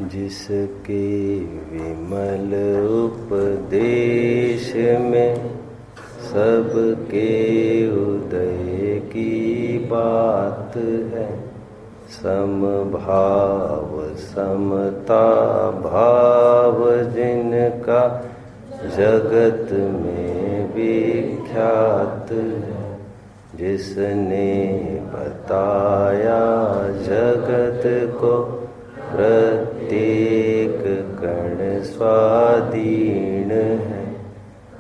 जिसके विमल उपदेश में सबके उदय की बात है। समभाव समता भाव जिनका जगत में विख्यात है। जिसने बताया जगत को प्रत्येक कण स्वाधीन है।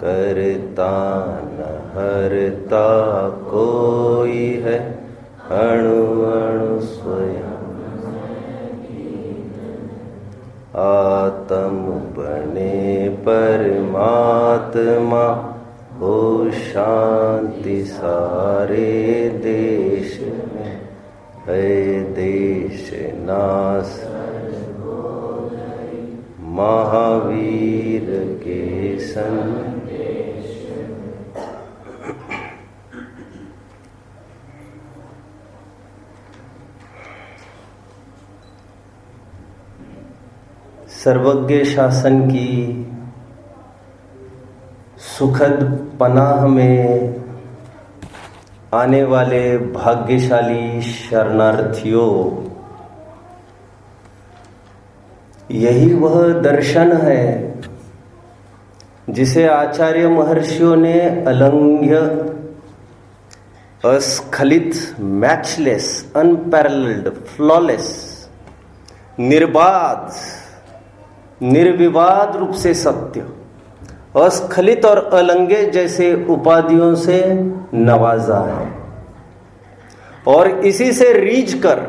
करता न हरता कोई है, अणु अणु स्वयं आत्म बने परमात्मा। हो शांति सारे देश में, है देश नास महावीर के संदेश। सर्वज्ञ शासन की सुखद पनाह में आने वाले भाग्यशाली शरणार्थियों, यही वह दर्शन है जिसे आचार्य महर्षियों ने अलंघ्य, अस्खलित, मैचलेस, अनपैरेलल्ड, फ्लॉलेस, निर्बाध, निर्विवाद रूप से सत्य, अस्खलित और अलंघ्य जैसे उपाधियों से नवाजा है। और इसी से रीझ कर,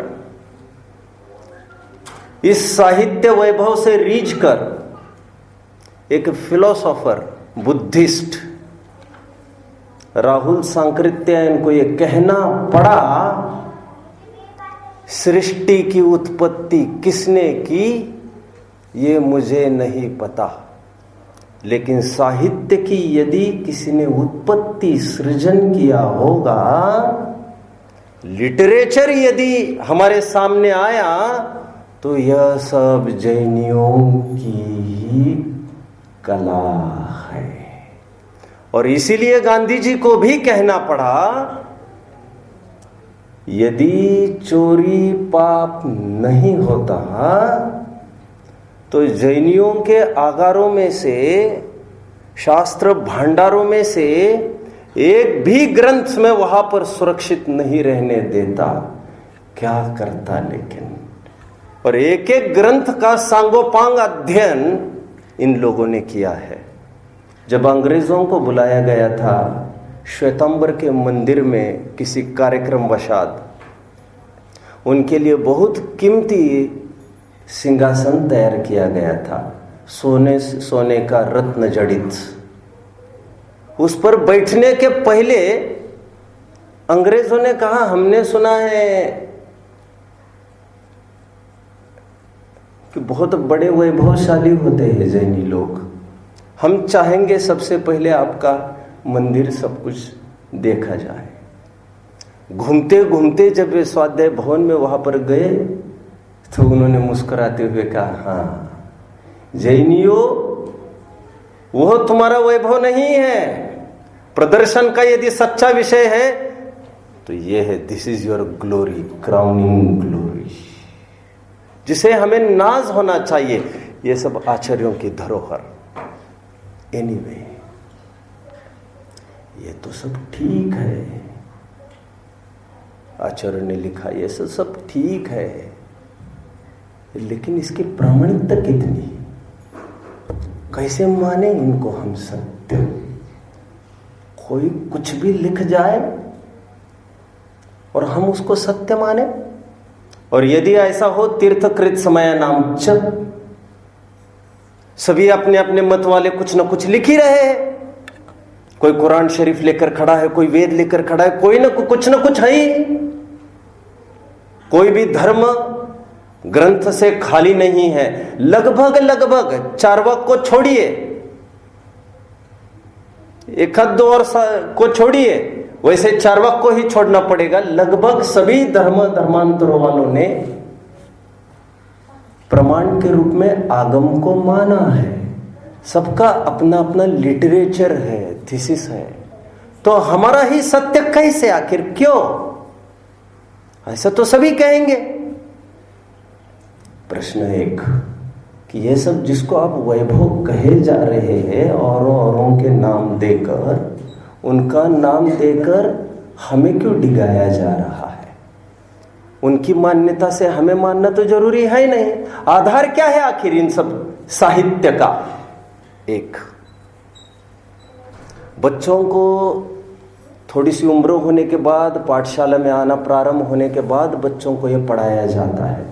इस साहित्य वैभव से रीझ कर एक फिलोसोफर, बुद्धिस्ट राहुल सांकृत्यायन को यह कहना पड़ा, सृष्टि की उत्पत्ति किसने की ये मुझे नहीं पता, लेकिन साहित्य की यदि किसी ने उत्पत्ति सृजन किया होगा, लिटरेचर यदि हमारे सामने आया, तो यह सब जैनियों की ही कला है। और इसीलिए गांधी जी को भी कहना पड़ा, यदि चोरी पाप नहीं होता तो जैनियों के आगारों में से, शास्त्र भंडारों में से एक भी ग्रंथ में वहां पर सुरक्षित नहीं रहने देता। क्या करता लेकिन। और एक एक ग्रंथ का सांगोपांग अध्ययन इन लोगों ने किया है। जब अंग्रेजों को बुलाया गया था श्वेतांबर के मंदिर में किसी कार्यक्रम वशात, उनके लिए बहुत कीमती सिंहासन तैयार किया गया था, सोने का रत्न जड़ित। उस पर बैठने के पहले अंग्रेजों ने कहा, हमने सुना है कि बहुत बड़े वैभवशाली होते हैं जैनी लोग, हम चाहेंगे सबसे पहले आपका मंदिर सब कुछ देखा जाए। घूमते घूमते जब वे स्वाध्याय भवन में वहां पर गए तो उन्होंने मुस्कुराते हुए कहा, हाँ जैनियों, वो तुम्हारा वैभव नहीं है। प्रदर्शन का यदि सच्चा विषय है तो ये है, this is your glory, crowning glory, जिसे हमें नाज होना चाहिए। ये सब आचार्यों की धरोहर। एनीवे, ये तो सब ठीक है, आचार्य ने लिखा, ये सब ठीक है, लेकिन इसकी प्रामाणिकता कितनी? कैसे माने इनको हम सत्य? कोई कुछ भी लिख जाए और हम उसको सत्य माने? और यदि ऐसा हो, तीर्थकृत समय नाम च, सभी अपने अपने मत वाले कुछ न कुछ लिख ही रहे हैं। कोई कुरान शरीफ लेकर खड़ा है, कोई वेद लेकर खड़ा है, कोई न कुछ है ही। कोई भी धर्म ग्रंथ से खाली नहीं है। लगभग चार्वाक को छोड़िए, एक आध दो और को छोड़िए, वैसे चार्वाक को ही छोड़ना पड़ेगा। लगभग सभी धर्मांतरों वालों ने प्रमाण के रूप में आगम को माना है। सबका अपना अपना लिटरेचर है, थीसिस है। तो हमारा ही सत्य कैसे, आखिर क्यों? ऐसा तो सभी कहेंगे। प्रश्न एक कि ये सब जिसको आप वैभव कहे जा रहे हैं औरों के नाम देकर, उनका नाम देकर हमें क्यों डिगाया जा रहा है? उनकी मान्यता से हमें मानना तो जरूरी है ही नहीं। आधार क्या है आखिर इन सब साहित्य का? एक, बच्चों को थोड़ी सी उम्र होने के बाद, पाठशाला में आना प्रारंभ होने के बाद बच्चों को यह पढ़ाया जाता है।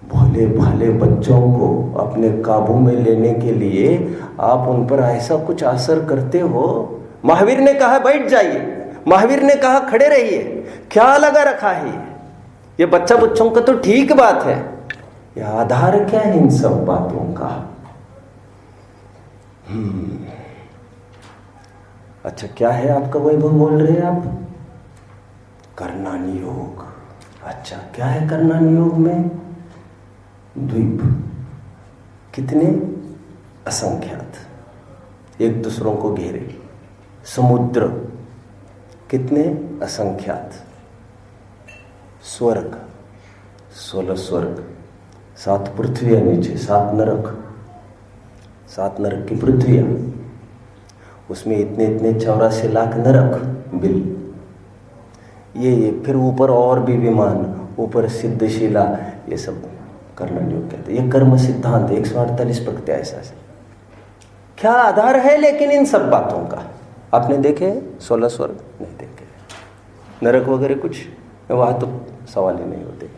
भोले भाले बच्चों को अपने काबू में लेने के लिए आप उन पर ऐसा कुछ असर करते हो। महावीर ने कहा बैठ जाइए, महावीर ने कहा खड़े रहिए, क्या लगा रखा है ये बच्चा बच्चों का? तो ठीक बात है, यह आधार क्या है इन सब बातों का? अच्छा, क्या है आपका वैभव बोल रहे हैं आप? कर्णान योग। अच्छा, क्या है कर्णान योग में? द्वीप, कितने? असंख्यात, एक दूसरों को घेरे। समुद्र, कितने? असंख्यात। स्वर्ग, 16 स्वर्ग, 7 पृथ्वियां नीचे, 7 नरक, 7 नरक की पृथ्वियां, उसमें इतने इतने 84 लाख नरक बिल। ये फिर ऊपर और भी विमान, ऊपर सिद्धशिला, ये सब कर्णन योग कहते हैं। ये कर्म सिद्धांत 148 प्रकृति ऐसा से। क्या आधार है लेकिन इन सब बातों का? आपने देखे 16 स्वर्ग? नहीं देखे। नरक वगैरह कुछ वहां तो सवाल ही नहीं होते।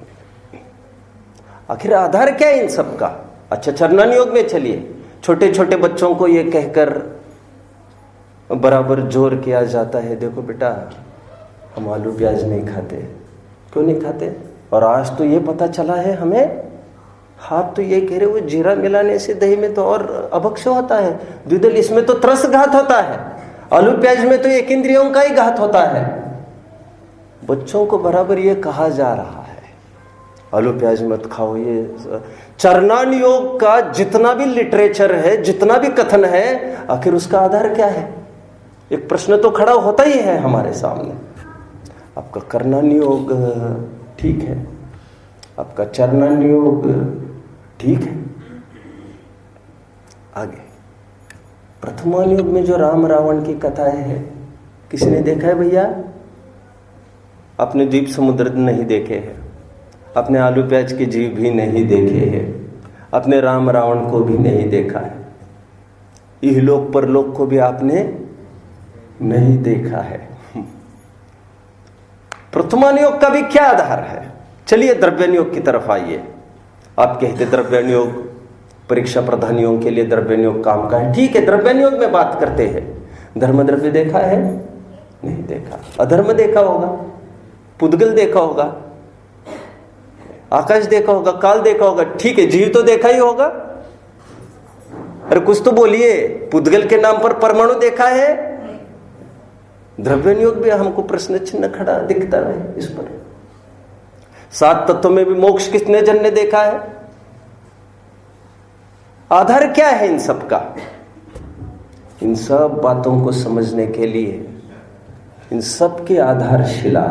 आखिर आधार क्या है इन सब का? अच्छा, चरणन योग में चलिए, छोटे छोटे बच्चों को ये कहकर बराबर जोर किया जाता है, देखो बेटा हम आलू प्याज नहीं खाते। क्यों नहीं खाते? और आज तो ये पता चला है हमें, हाथ तो ये कह रहे वो जीरा मिलाने से दही में तो और अभक्ष होता है, द्विदल इसमें तो त्रस घात होता है, आलू प्याज में तो एक इंद्रियों का ही घात होता है। बच्चों को बराबर ये कहा जा रहा है आलू प्याज मत खाओ। ये चरणान योग का जितना भी लिटरेचर है, जितना भी कथन है, आखिर उसका आधार क्या है? एक प्रश्न तो खड़ा होता ही है हमारे सामने। आपका कर्णान योग ठीक है, आपका चरणान योग ठीक है। आगे प्रथमान योग में जो राम रावण की कथाएं है, किसने देखा है भैया? अपने द्वीप समुद्र नहीं देखे हैं, अपने आलू प्याज के जीव भी नहीं देखे हैं, अपने राम रावण को भी नहीं देखा है, इहलोक परलोक को भी आपने नहीं देखा है। प्रथमान योग का भी क्या आधार है? चलिए द्रव्यन योग की तरफ आइए। आप कहते द्रव्यन योग परीक्षा प्रधानियों के लिए द्रव्यन योग काम का है, ठीक है, द्रव्यन योग में बात करते हैं। धर्म द्रव्य देखा है? नहीं देखा। अधर्म देखा होगा, पुद्गल देखा होगा, आकाश देखा होगा, काल देखा होगा, ठीक है, जीव तो देखा ही होगा। अरे कुछ तो बोलिए, पुद्गल के नाम पर परमाणु देखा है? द्रव्यन योग भी हमको प्रश्न चिन्ह खड़ा दिखता है इस पर। 7 तत्वों में भी मोक्ष कितने जन ने देखा है? आधार क्या है इन सब का? इन सब बातों को समझने के लिए इन सब की आधारशिला,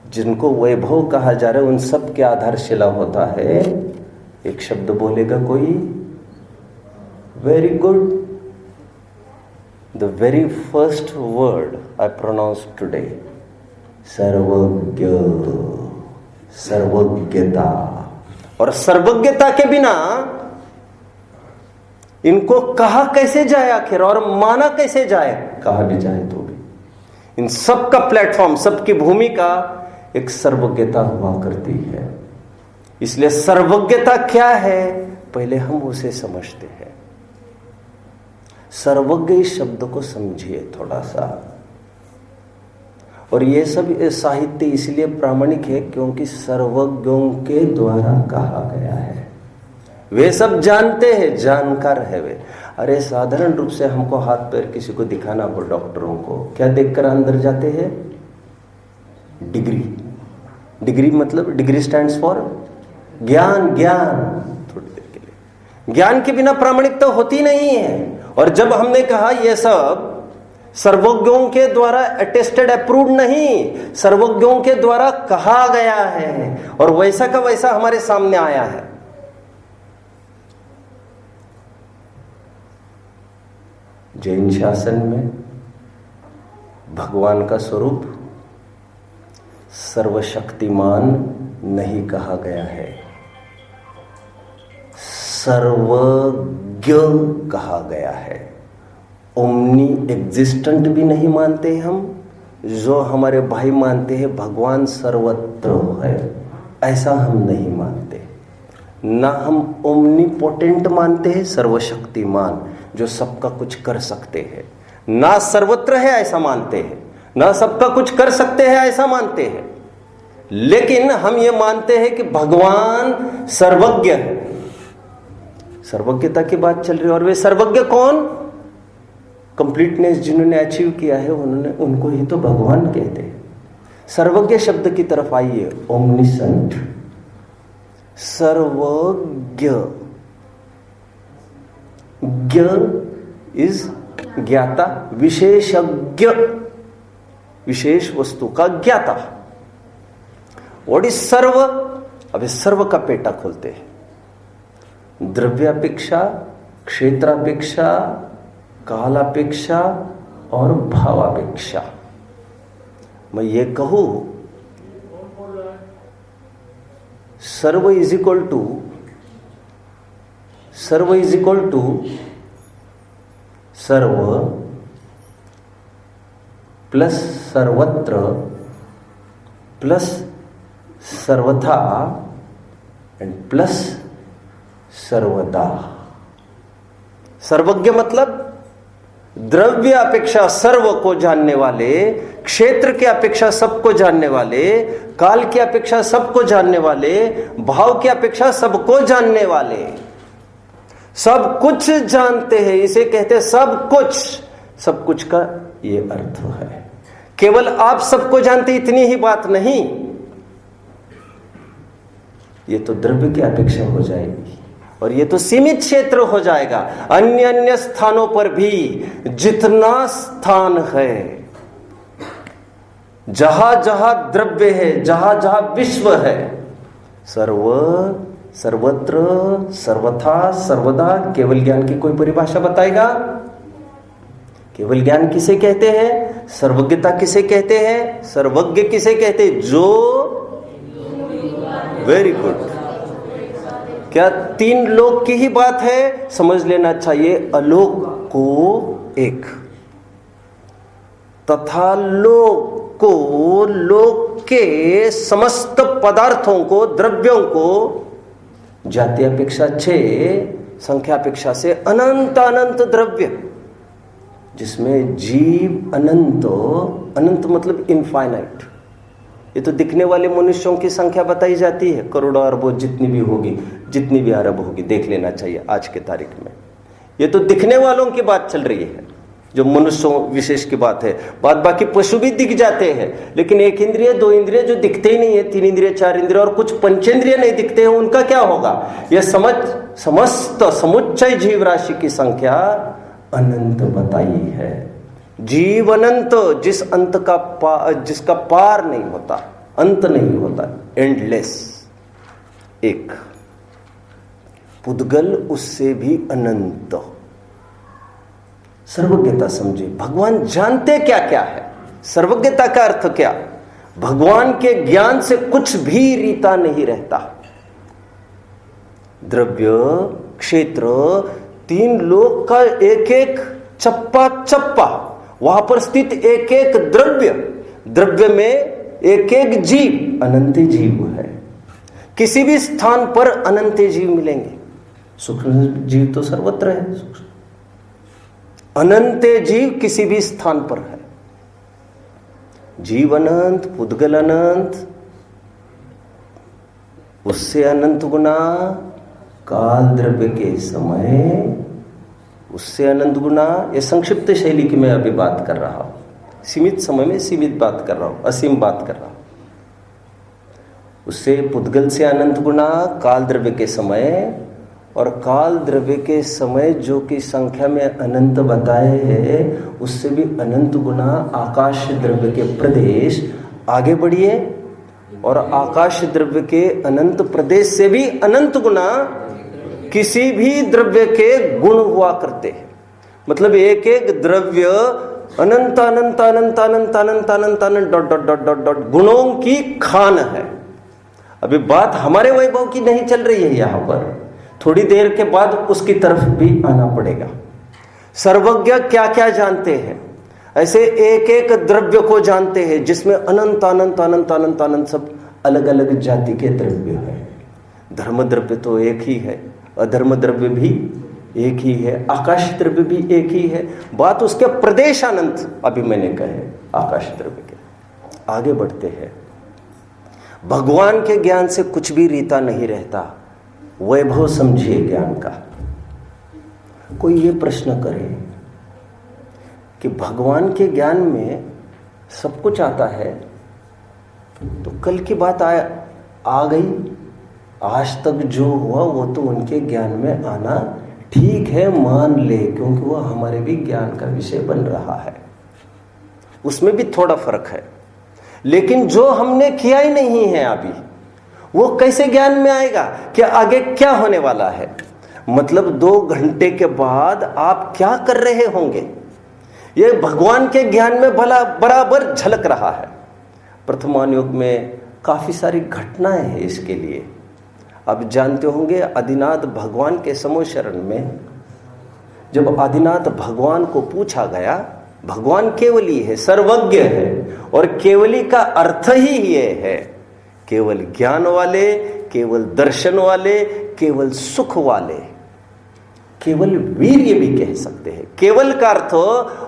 जिनको वैभव कहा जा रहा है, उन सब के आधारशिला होता है। एक शब्द बोलेगा कोई? Very good. The very first word I pronounce today, सर्वज्ञ, सर्वज्ञता। और सर्वज्ञता के बिना इनको कहा कैसे जाए आखिर, और माना कैसे जाए? कहा भी जाए तो भी इन सब का प्लेटफॉर्म, सबकी भूमिका एक सर्वज्ञता हुआ करती है। इसलिए सर्वज्ञता क्या है पहले हम उसे समझते हैं। सर्वज्ञ इस शब्द को समझिए थोड़ा सा। और ये सब साहित्य इसलिए प्रामाणिक है क्योंकि सर्वज्ञों के द्वारा कहा गया है। वे सब जानते हैं, जानकार है वे। अरे साधारण रूप से हमको हाथ पैर किसी को दिखाना हो, डॉक्टरों को क्या देखकर अंदर जाते हैं? डिग्री। डिग्री मतलब डिग्री स्टैंड्स फॉर ज्ञान ज्ञान थोड़ी देर के लिए, ज्ञान के बिना प्रामाणिकता होती नहीं है। और जब हमने कहा यह सब सर्वज्ञों के द्वारा अटेस्टेड अप्रूव्ड नहीं, सर्वज्ञों के द्वारा कहा गया है और वैसा का वैसा हमारे सामने आया है। जैन शासन में भगवान का स्वरूप सर्वशक्तिमान नहीं कहा गया है, सर्वज्ञ कहा गया है। ओमनी एग्जिस्टेंट भी नहीं मानते हम, जो हमारे भाई मानते हैं भगवान सर्वत्र है, ऐसा हम नहीं मानते। ना हम ओमनीपोटेंट मानते हैं, सर्वशक्तिमान जो सबका कुछ कर सकते हैं। ना सर्वत्र है ऐसा मानते हैं, ना सबका कुछ कर सकते हैं ऐसा मानते हैं, लेकिन हम ये मानते हैं कि भगवान सर्वज्ञ है। सर्वज्ञता की बात चल रही है और वे सर्वज्ञ कौन? कंप्लीटनेस जिन्होंने अचीव किया है उन्होंने, उनको ही तो भगवान कहते हैं। सर्वज्ञ शब्द की तरफ आइए, ओमनिसेंट, सर्वज्ञ। ज्ञ इज ज्ञाता, विशेषज्ञ, विशेष वस्तु का ज्ञाता। व्हाट इज सर्व? अब सर्व का पेटा खोलते हैं। द्रव्यापेक्षा, क्षेत्रापेक्षा, कालापेक्षा और भावापेक्षा। मैं ये कहूं सर्व इज इक्वल टू सर्व प्लस सर्वत्र प्लस सर्वथा एंड प्लस सर्वदा। सर्वज्ञ मतलब द्रव्य अपेक्षा सर्व को जानने वाले, क्षेत्र की अपेक्षा सबको जानने वाले, काल की अपेक्षा सबको जानने वाले, भाव की अपेक्षा सबको जानने वाले, सब कुछ जानते हैं, इसे कहते हैं सब कुछ। सब कुछ का ये अर्थ है केवल आप सबको जानते इतनी ही बात नहीं, ये तो द्रव्य की अपेक्षा हो जाएगी और ये तो सीमित क्षेत्र हो जाएगा। अन्य अन्य स्थानों पर भी जितना स्थान है, जहां जहां द्रव्य है, जहां जहां विश्व है, सर्व सर्वत्र सर्वथा सर्वदा। केवल ज्ञान की कोई परिभाषा बताएगा? केवल ज्ञान किसे कहते हैं? सर्वज्ञता किसे कहते हैं? सर्वज्ञ किसे कहते हैं? जो वेरी गुड। क्या तीन लोक की ही बात है? समझ लेना चाहिए अलोक को एक, तथा लोक को, लोक के समस्त पदार्थों को, द्रव्यों को, जाति अपेक्षा 6, संख्या अपेक्षा से अनंत अनंत द्रव्य, जिसमें जीव अनंत, अनंत मतलब इनफाइनाइट। ये तो दिखने वाले मनुष्यों की संख्या बताई जाती है, करोड़ों अरबों जितनी भी होगी, जितनी भी अरब होगी, देख लेना चाहिए आज के तारीख में। ये तो दिखने वालों की बात चल रही है, जो मनुष्यों विशेष की बात है। बात बाकी पशु भी दिख जाते हैं, लेकिन एक इंद्रिय, दो इंद्रिय जो दिखते ही नहीं है, 3 इंद्रिय, 4 इंद्रिय और कुछ पंचेंद्रिय नहीं दिखते हैं, उनका क्या होगा? यह समस्त समुच्चय जीव राशि की संख्या अनंत बताई है। जीव अनंत, जिस अंत का जिसका पार नहीं होता, अंत नहीं होता, एंडलेस। एक पुद्गल उससे भी अनंत। सर्वज्ञता समझे, भगवान जानते क्या क्या है। सर्वज्ञता का अर्थ क्या? भगवान के ज्ञान से कुछ भी रीता नहीं रहता। द्रव्य, क्षेत्र, 3 लोक का एक एक चप्पा चप्पा, वहां पर स्थित एक एक द्रव्य, द्रव्य में एक एक जीव, अनंत जीव है। किसी भी स्थान पर अनंत जीव मिलेंगे। सूक्ष्म जीव तो सर्वत्र है, अनंत जीव किसी भी स्थान पर है। जीव अनंत, पुद्गल अनंत, उससे अनंत गुना काल द्रव्य के समय, उससे अनंत गुना। ये संक्षिप्त शैली की मैं अभी बात कर रहा हूं, सीमित समय में सीमित बात कर रहा हूं, असीम बात कर रहा हूं। उससे पुद्गल से अनंत गुना काल द्रव्य के समय, और काल द्रव्य के समय जो कि संख्या में अनंत बताए हैं उससे भी अनंत गुना आकाश द्रव्य के प्रदेश आगे बढ़िए, और आकाश द्रव्य के अनंत प्रदेश से भी अनंत गुना किसी भी द्रव्य के गुण हुआ करते हैं। मतलब एक एक द्रव्य अनंत अनंत अनंत अनंत अनंत अनंत अनंत dot dot dot dot dot गुणों की खान है। अभी बात हमारे वैभव की नहीं चल रही है, यहां पर थोड़ी देर के बाद उसकी तरफ भी आना पड़ेगा। सर्वज्ञ क्या क्या जानते हैं, ऐसे एक एक द्रव्य को जानते हैं जिसमें अनंत अनंत अनंत अनंत अनंत सब अलग अलग जाति के द्रव्य हैं। धर्म द्रव्य तो एक ही है, अधर्म द्रव्य भी एक ही है, आकाश द्रव्य भी एक ही है। बात उसके प्रदेश अनंत अभी मैंने कहे आकाश द्रव्य के। आगे बढ़ते हैं। भगवान के ज्ञान से कुछ भी रीता नहीं रहता, वैभव समझिए ज्ञान का। कोई ये प्रश्न करे कि भगवान के ज्ञान में सब कुछ आता है, तो कल की बात आ गई, आज तक जो हुआ वो तो उनके ज्ञान में आना ठीक है, मान ले, क्योंकि वो हमारे भी ज्ञान का विषय बन रहा है, उसमें भी थोड़ा फर्क है। लेकिन जो हमने किया ही नहीं है अभी, वो कैसे ज्ञान में आएगा कि आगे क्या होने वाला है। मतलब 2 घंटे के बाद आप क्या कर रहे होंगे, ये भगवान के ज्ञान में भला बराबर झलक रहा है। प्रथमान युग में काफी सारी घटनाएं हैं इसके लिए। अब जानते होंगे आदिनाथ भगवान के समूह शरण में जब आदिनाथ भगवान को पूछा गया, भगवान केवली है, सर्वज्ञ है, और केवली का अर्थ ही ये है केवल ज्ञान वाले, केवल दर्शन वाले, केवल सुख वाले, केवल वीर्य भी कह सकते हैं। केवल का अर्थ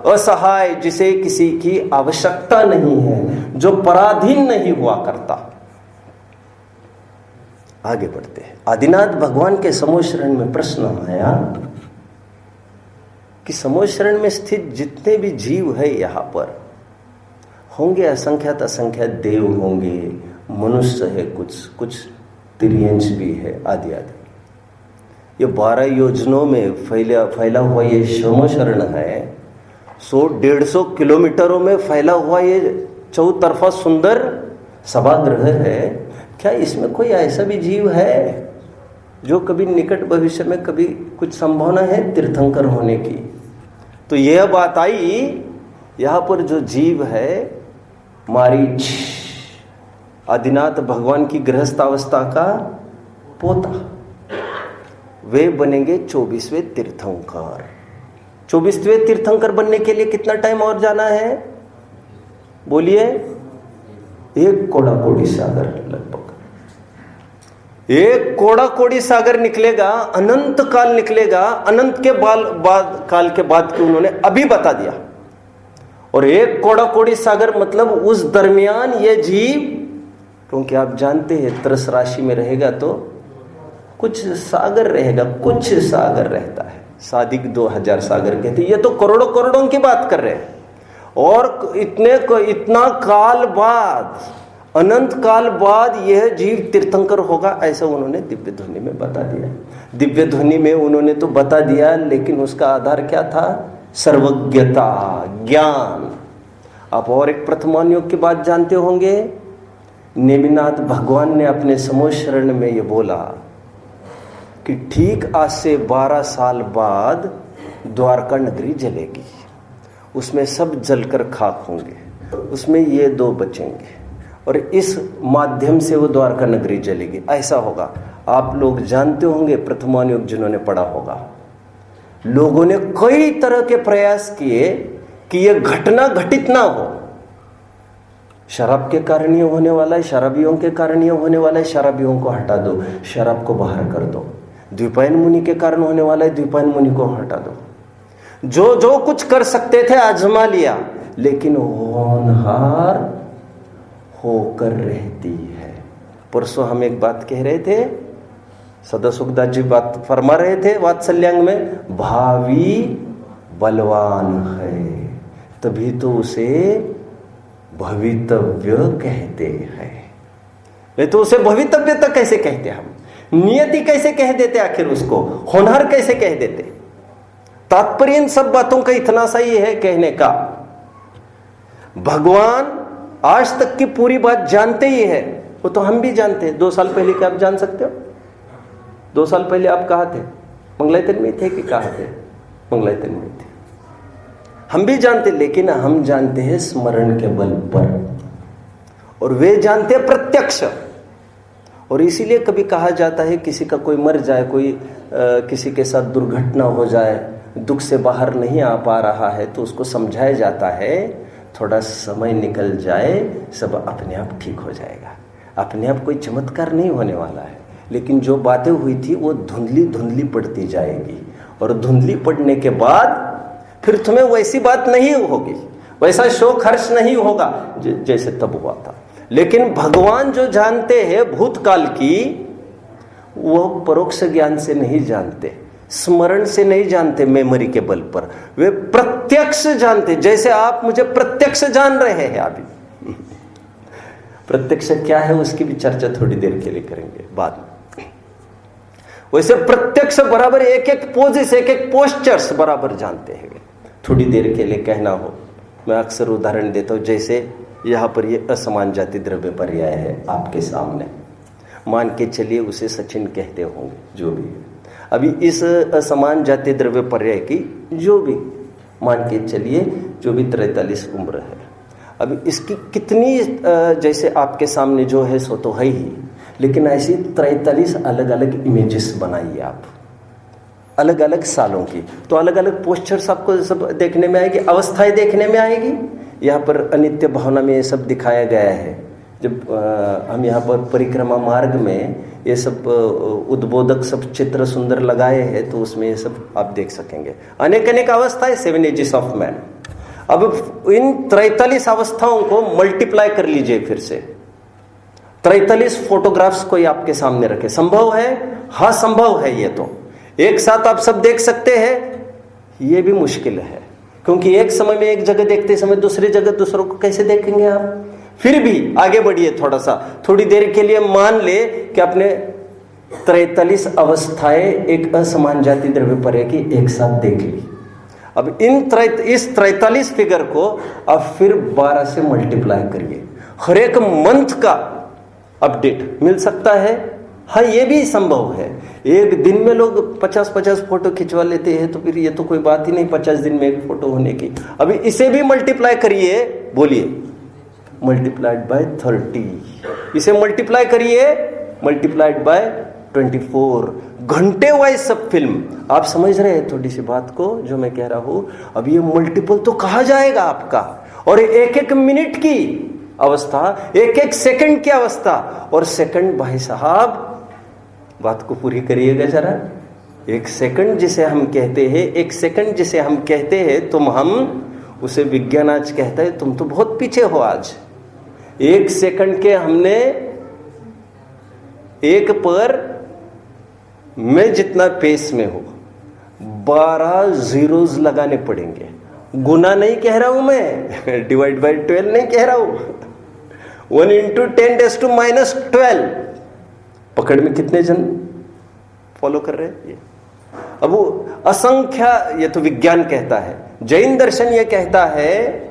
असहाय, जिसे किसी की आवश्यकता नहीं है, जो पराधीन नहीं हुआ करता। आगे बढ़ते हैं। आदिनाथ भगवान के समूह शरण में प्रश्न आया कि समूह शरण में स्थित जितने भी जीव है यहाँ पर, होंगे असंख्यात असंख्यात देव होंगे, मनुष्य है, कुछ तिर्यंश भी है, आदि आदि। ये 12 योजनों में फैला हुआ ये समूह शरण है। 100-150 किलोमीटरों में फैला हुआ ये चौतरफा सुंदर सभागृह है। क्या इसमें कोई ऐसा भी जीव है जो कभी निकट भविष्य में कभी कुछ संभावना है तीर्थंकर होने की? तो यह बात आई, यहाँ पर जो जीव है मारीच, आदिनाथ भगवान की गृहस्थावस्था का पोता, वे बनेंगे 24वें तीर्थंकर। 24वें तीर्थंकर बनने के लिए कितना टाइम और जाना है बोलिए? 1 कोड़ा कोड़ी सागर, लगभग 1 कोड़ा कोड़ी सागर निकलेगा, अनंत काल निकलेगा, अनंत के काल के बाद की उन्होंने अभी बता दिया। और 1 कोड़ा कोड़ी सागर मतलब उस दरमियान ये जीव, क्योंकि आप जानते हैं त्रस राशि में रहेगा तो कुछ सागर रहेगा, कुछ सागर रहता है, सादिक 2000 सागर कहते हैं। ये तो करोड़ों करोड़ों की बात कर रहे हैं। और इतना काल बाद, अनंत काल बाद यह जीव तीर्थंकर होगा, ऐसा उन्होंने दिव्य ध्वनि में बता दिया। दिव्य ध्वनि में उन्होंने तो बता दिया, लेकिन उसका आधार क्या था? सर्वज्ञता, ज्ञान। आप और एक प्रथमान योग की बात जानते होंगे। नेमिनाथ भगवान ने अपने समूह शरण में ये बोला कि ठीक आज से 12 साल बाद द्वारका नगरी जलेगी, उसमें सब जलकर खाक होंगे, उसमें ये 2 बचेंगे, और इस माध्यम से वो द्वारका नगरी जलेगी। ऐसा होगा। आप लोग जानते होंगे, प्रथमान युग जिन्होंने पढ़ा होगा, लोगों ने कई तरह के प्रयास किए कि यह घटना घटित ना हो। शराब के कारण ये होने वाला है, शराबियों के कारण ये होने वाला है, शराबियों को हटा दो, शराब को बाहर कर दो। द्विपायन मुनि के कारण होने वाला है, द्विपायन मुनि को हटा दो। जो कुछ कर सकते थे आजमा लिया, लेकिन होनहार होकर रहती है। परसों हम एक बात कह रहे थे, सदा सुखदास जी बात फरमा रहे थे वात्सल्यांग में, भावी बलवान है तभी तो उसे भवितव्य कहते हैं। नहीं तो उसे भवितव्यता कैसे कहते हम, नियति कैसे कह देते, आखिर उसको होनहार कैसे कह देते। तात्पर्य इन सब बातों का इतना सा ही है कहने का, भगवान आज तक की पूरी बात जानते ही है, वो तो हम भी जानते हैं। 2 साल पहले क्या आप जान सकते हो? 2 साल पहले आप कहाँ थे? मंगलायतन में थे कि कहाँ थे? मंगलायतन में थे। हम भी जानते, लेकिन हम जानते हैं स्मरण के बल पर, और वे जानते हैं प्रत्यक्ष। और इसीलिए कभी कहा जाता है किसी का कोई मर जाए, कोई किसी के साथ दुर्घटना हो जाए, दुख से बाहर नहीं आ पा रहा है, तो उसको समझाया जाता है थोड़ा समय निकल जाए, सब अपने आप ठीक हो जाएगा। अपने आप कोई चमत्कार नहीं होने वाला है, लेकिन जो बातें हुई थी वो धुंधली धुंधली पड़ती जाएगी, और धुंधली पड़ने के बाद फिर तुम्हें वैसी बात नहीं होगी, वैसा शोक हर्ष नहीं होगा जैसे तब हुआ था। लेकिन भगवान जो जानते हैं भूतकाल की, वो परोक्ष ज्ञान से नहीं जानते, स्मरण से नहीं जानते, मेमोरी के बल पर वे प्रत्यक्ष जानते। जैसे आप मुझे प्रत्यक्ष जान रहे हैं अभी। प्रत्यक्ष क्या है उसकी भी चर्चा थोड़ी देर के लिए करेंगे बाद में। वैसे प्रत्यक्ष बराबर एक एक पोजिस, एक एक पोस्चर्स बराबर जानते हैं। थोड़ी देर के लिए कहना हो, मैं अक्सर उदाहरण देता हूं, जैसे यहाँ पर ये असमान जाति द्रव्य पर्याय है आपके सामने, मान के चलिए उसे सचिन कहते होंगे, जो भी है। अभी इस असमान जाति द्रव्य पर्याय की जो भी मान के चलिए, जो भी 43 उम्र है, अभी इसकी कितनी जैसे आपके सामने जो है सो तो है ही, लेकिन ऐसी 43 अलग अलग इमेजेस बनाइए आप, अलग अलग सालों की, तो अलग अलग पोस्चर्स आपको सब देखने में आएगी, अवस्थाएं देखने में आएगी। यहाँ पर अनित्य भावना में ये सब दिखाया गया है। जब हम यहाँ पर परिक्रमा मार्ग में ये सब उद्बोधक सब चित्र सुंदर लगाए हैं, तो उसमें ये सब आप देख सकेंगे। अनेक अनेक अवस्थाएं, 7 एजेस ऑफ मैन। अब इन 43 अवस्थाओं को मल्टीप्लाई कर लीजिए फिर से। 43 फोटोग्राफ्स कोई आपके सामने रखे, संभव है? हाँ संभव है। ये तो एक साथ आप सब देख सकते हैं, ये भी मुश्किल है, क्योंकि एक समय में एक जगह देखते समय दूसरी जगह दूसरों को कैसे देखेंगे आप। फिर भी आगे बढ़िए थोड़ा सा, थोड़ी देर के लिए मान ले कि आपने 43 अवस्थाएं एक असमान जाति द्रव्य पर्याय की एक साथ देख ली। अब इस 43 फिगर को अब फिर 12 से मल्टीप्लाई करिए। हर एक मंथ का अपडेट मिल सकता है। हाँ ये भी संभव है। एक दिन में लोग 50-50 फोटो खिंचवा लेते हैं, तो फिर ये तो कोई बात ही नहीं 50 दिन में एक फोटो होने की। अभी इसे भी मल्टीप्लाई करिए, बोलिए मल्टीप्लाइड बाय 30। इसे मल्टीप्लाई करिए, मल्टीप्लाइड बाय 24। घंटे वाइज सब फिल्म। आप समझ रहे हैं थोड़ी सी बात को जो मैं कह रहा हूं। अब ये मल्टीपल तो कहा जाएगा आपका, और एक एक मिनट की अवस्था, एक एक सेकंड की अवस्था। और सेकंड भाई साहब बात को पूरी करिएगा जरा। एक सेकंड जिसे हम कहते हैं, एक सेकंड जिसे हम कहते हैं, हम उसे विज्ञान आज कहता है तुम तो बहुत पीछे हो आज। एक सेकंड के हमने एक पर मैं जितना पेस में हूं 12 जीरोज लगाने पड़ेंगे। गुना नहीं कह रहा हूं मैं, डिवाइड बाय 12 नहीं कह रहा हूं। 1 × 10⁻⁻12। पकड़ में कितने जन फॉलो कर रहे हैं ये? अब वो असंख्य, ये तो विज्ञान कहता है। जैन दर्शन ये कहता है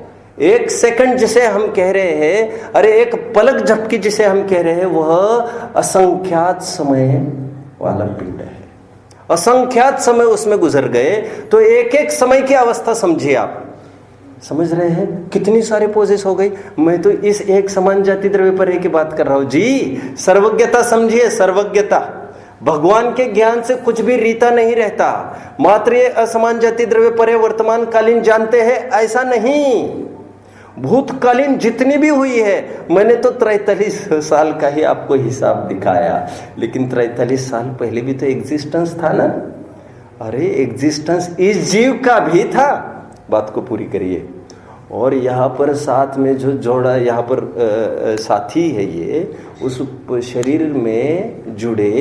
एक सेकंड जिसे हम कह रहे हैं, अरे एक पलक झपकी जिसे हम कह रहे हैं, वह असंख्यात समय वाला पिंड है। असंख्यात समय उसमें गुजर गए, तो एक एक समय की अवस्था समझिए आप। समझ रहे हैं कितनी सारे पोजेस हो गई। मैं तो इस एक समान जाति द्रव्य पर्याय की बात कर रहा हूं जी। सर्वज्ञता समझिए, सर्वज्ञता। भगवान के ज्ञान से कुछ भी रीता नहीं रहता। मात्र ये असमान जाति द्रव्य पर्याय वर्तमान कालीन जानते हैं ऐसा नहीं, भूतकालीन जितनी भी हुई है। मैंने तो 43 साल का ही आपको हिसाब दिखाया, लेकिन 43 साल पहले भी तो एग्जिस्टेंस था ना। अरे एग्जिस्टेंस इस जीव का भी था। बात को पूरी करिए। और यहाँ पर साथ में जो जोड़ा यहाँ पर साथी है, ये उस शरीर में जुड़े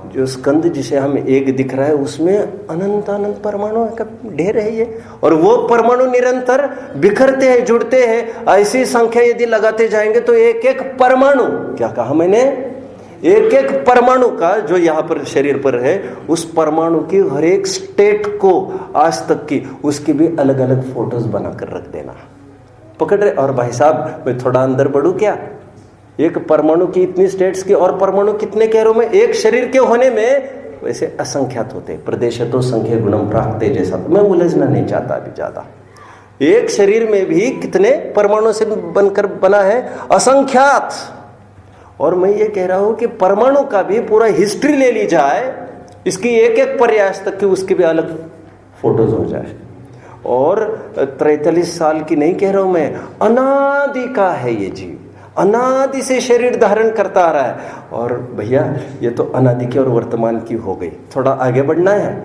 जो स्कंद जिसे हम एक दिख रहा है उसमें अनंत अनंत परमाणु का ढेर है ये, और वो परमाणु निरंतर बिखरते हैं, जुड़ते हैं। ऐसी संख्या यदि लगाते जाएंगे तो एक एक परमाणु, क्या कहा मैंने, एक एक परमाणु का जो यहाँ पर शरीर पर है, उस परमाणु की हर एक स्टेट को आज तक की उसकी भी अलग अलग फोटोज बनाकर रख देना। पकड़ रहे? और भाई साहब मैं थोड़ा अंदर बढ़ूं क्या, एक परमाणु की इतनी स्टेट्स की, और परमाणु कितने कह रहा हूं मैं, एक शरीर के होने में वैसे असंख्यात होते, प्रदेश तो संख्या गुणम प्राप्ते जैसा, मैं उलझना नहीं चाहता अभी ज्यादा। एक शरीर में भी कितने परमाणु से बनकर बना है, असंख्यात। और मैं ये कह रहा हूं कि परमाणु का भी पूरा हिस्ट्री ले ली जाए, इसकी एक एक प्रयास तक की उसकी भी अलग फोटोज हो जाए। और 43 साल की नहीं कह रहा हूं मैं, अनादि का है ये जीव, अनादि से शरीर धारण करता आ रहा है। और भैया ये तो अनादि की और वर्तमान की हो गई, थोड़ा आगे बढ़ना है।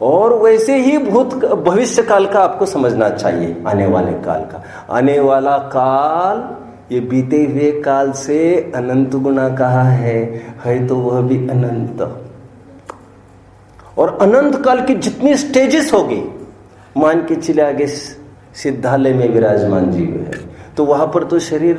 और वैसे ही भूत भविष्य काल का आपको समझना चाहिए, आने वाले काल का। आने वाला काल ये बीते हुए काल से अनंत गुना कहा है तो वह भी अनंत। और अनंत काल की जितनी स्टेजेस होगी, मान के चले आगे सिद्धालय में विराजमान जीव है, तो वहां पर तो शरीर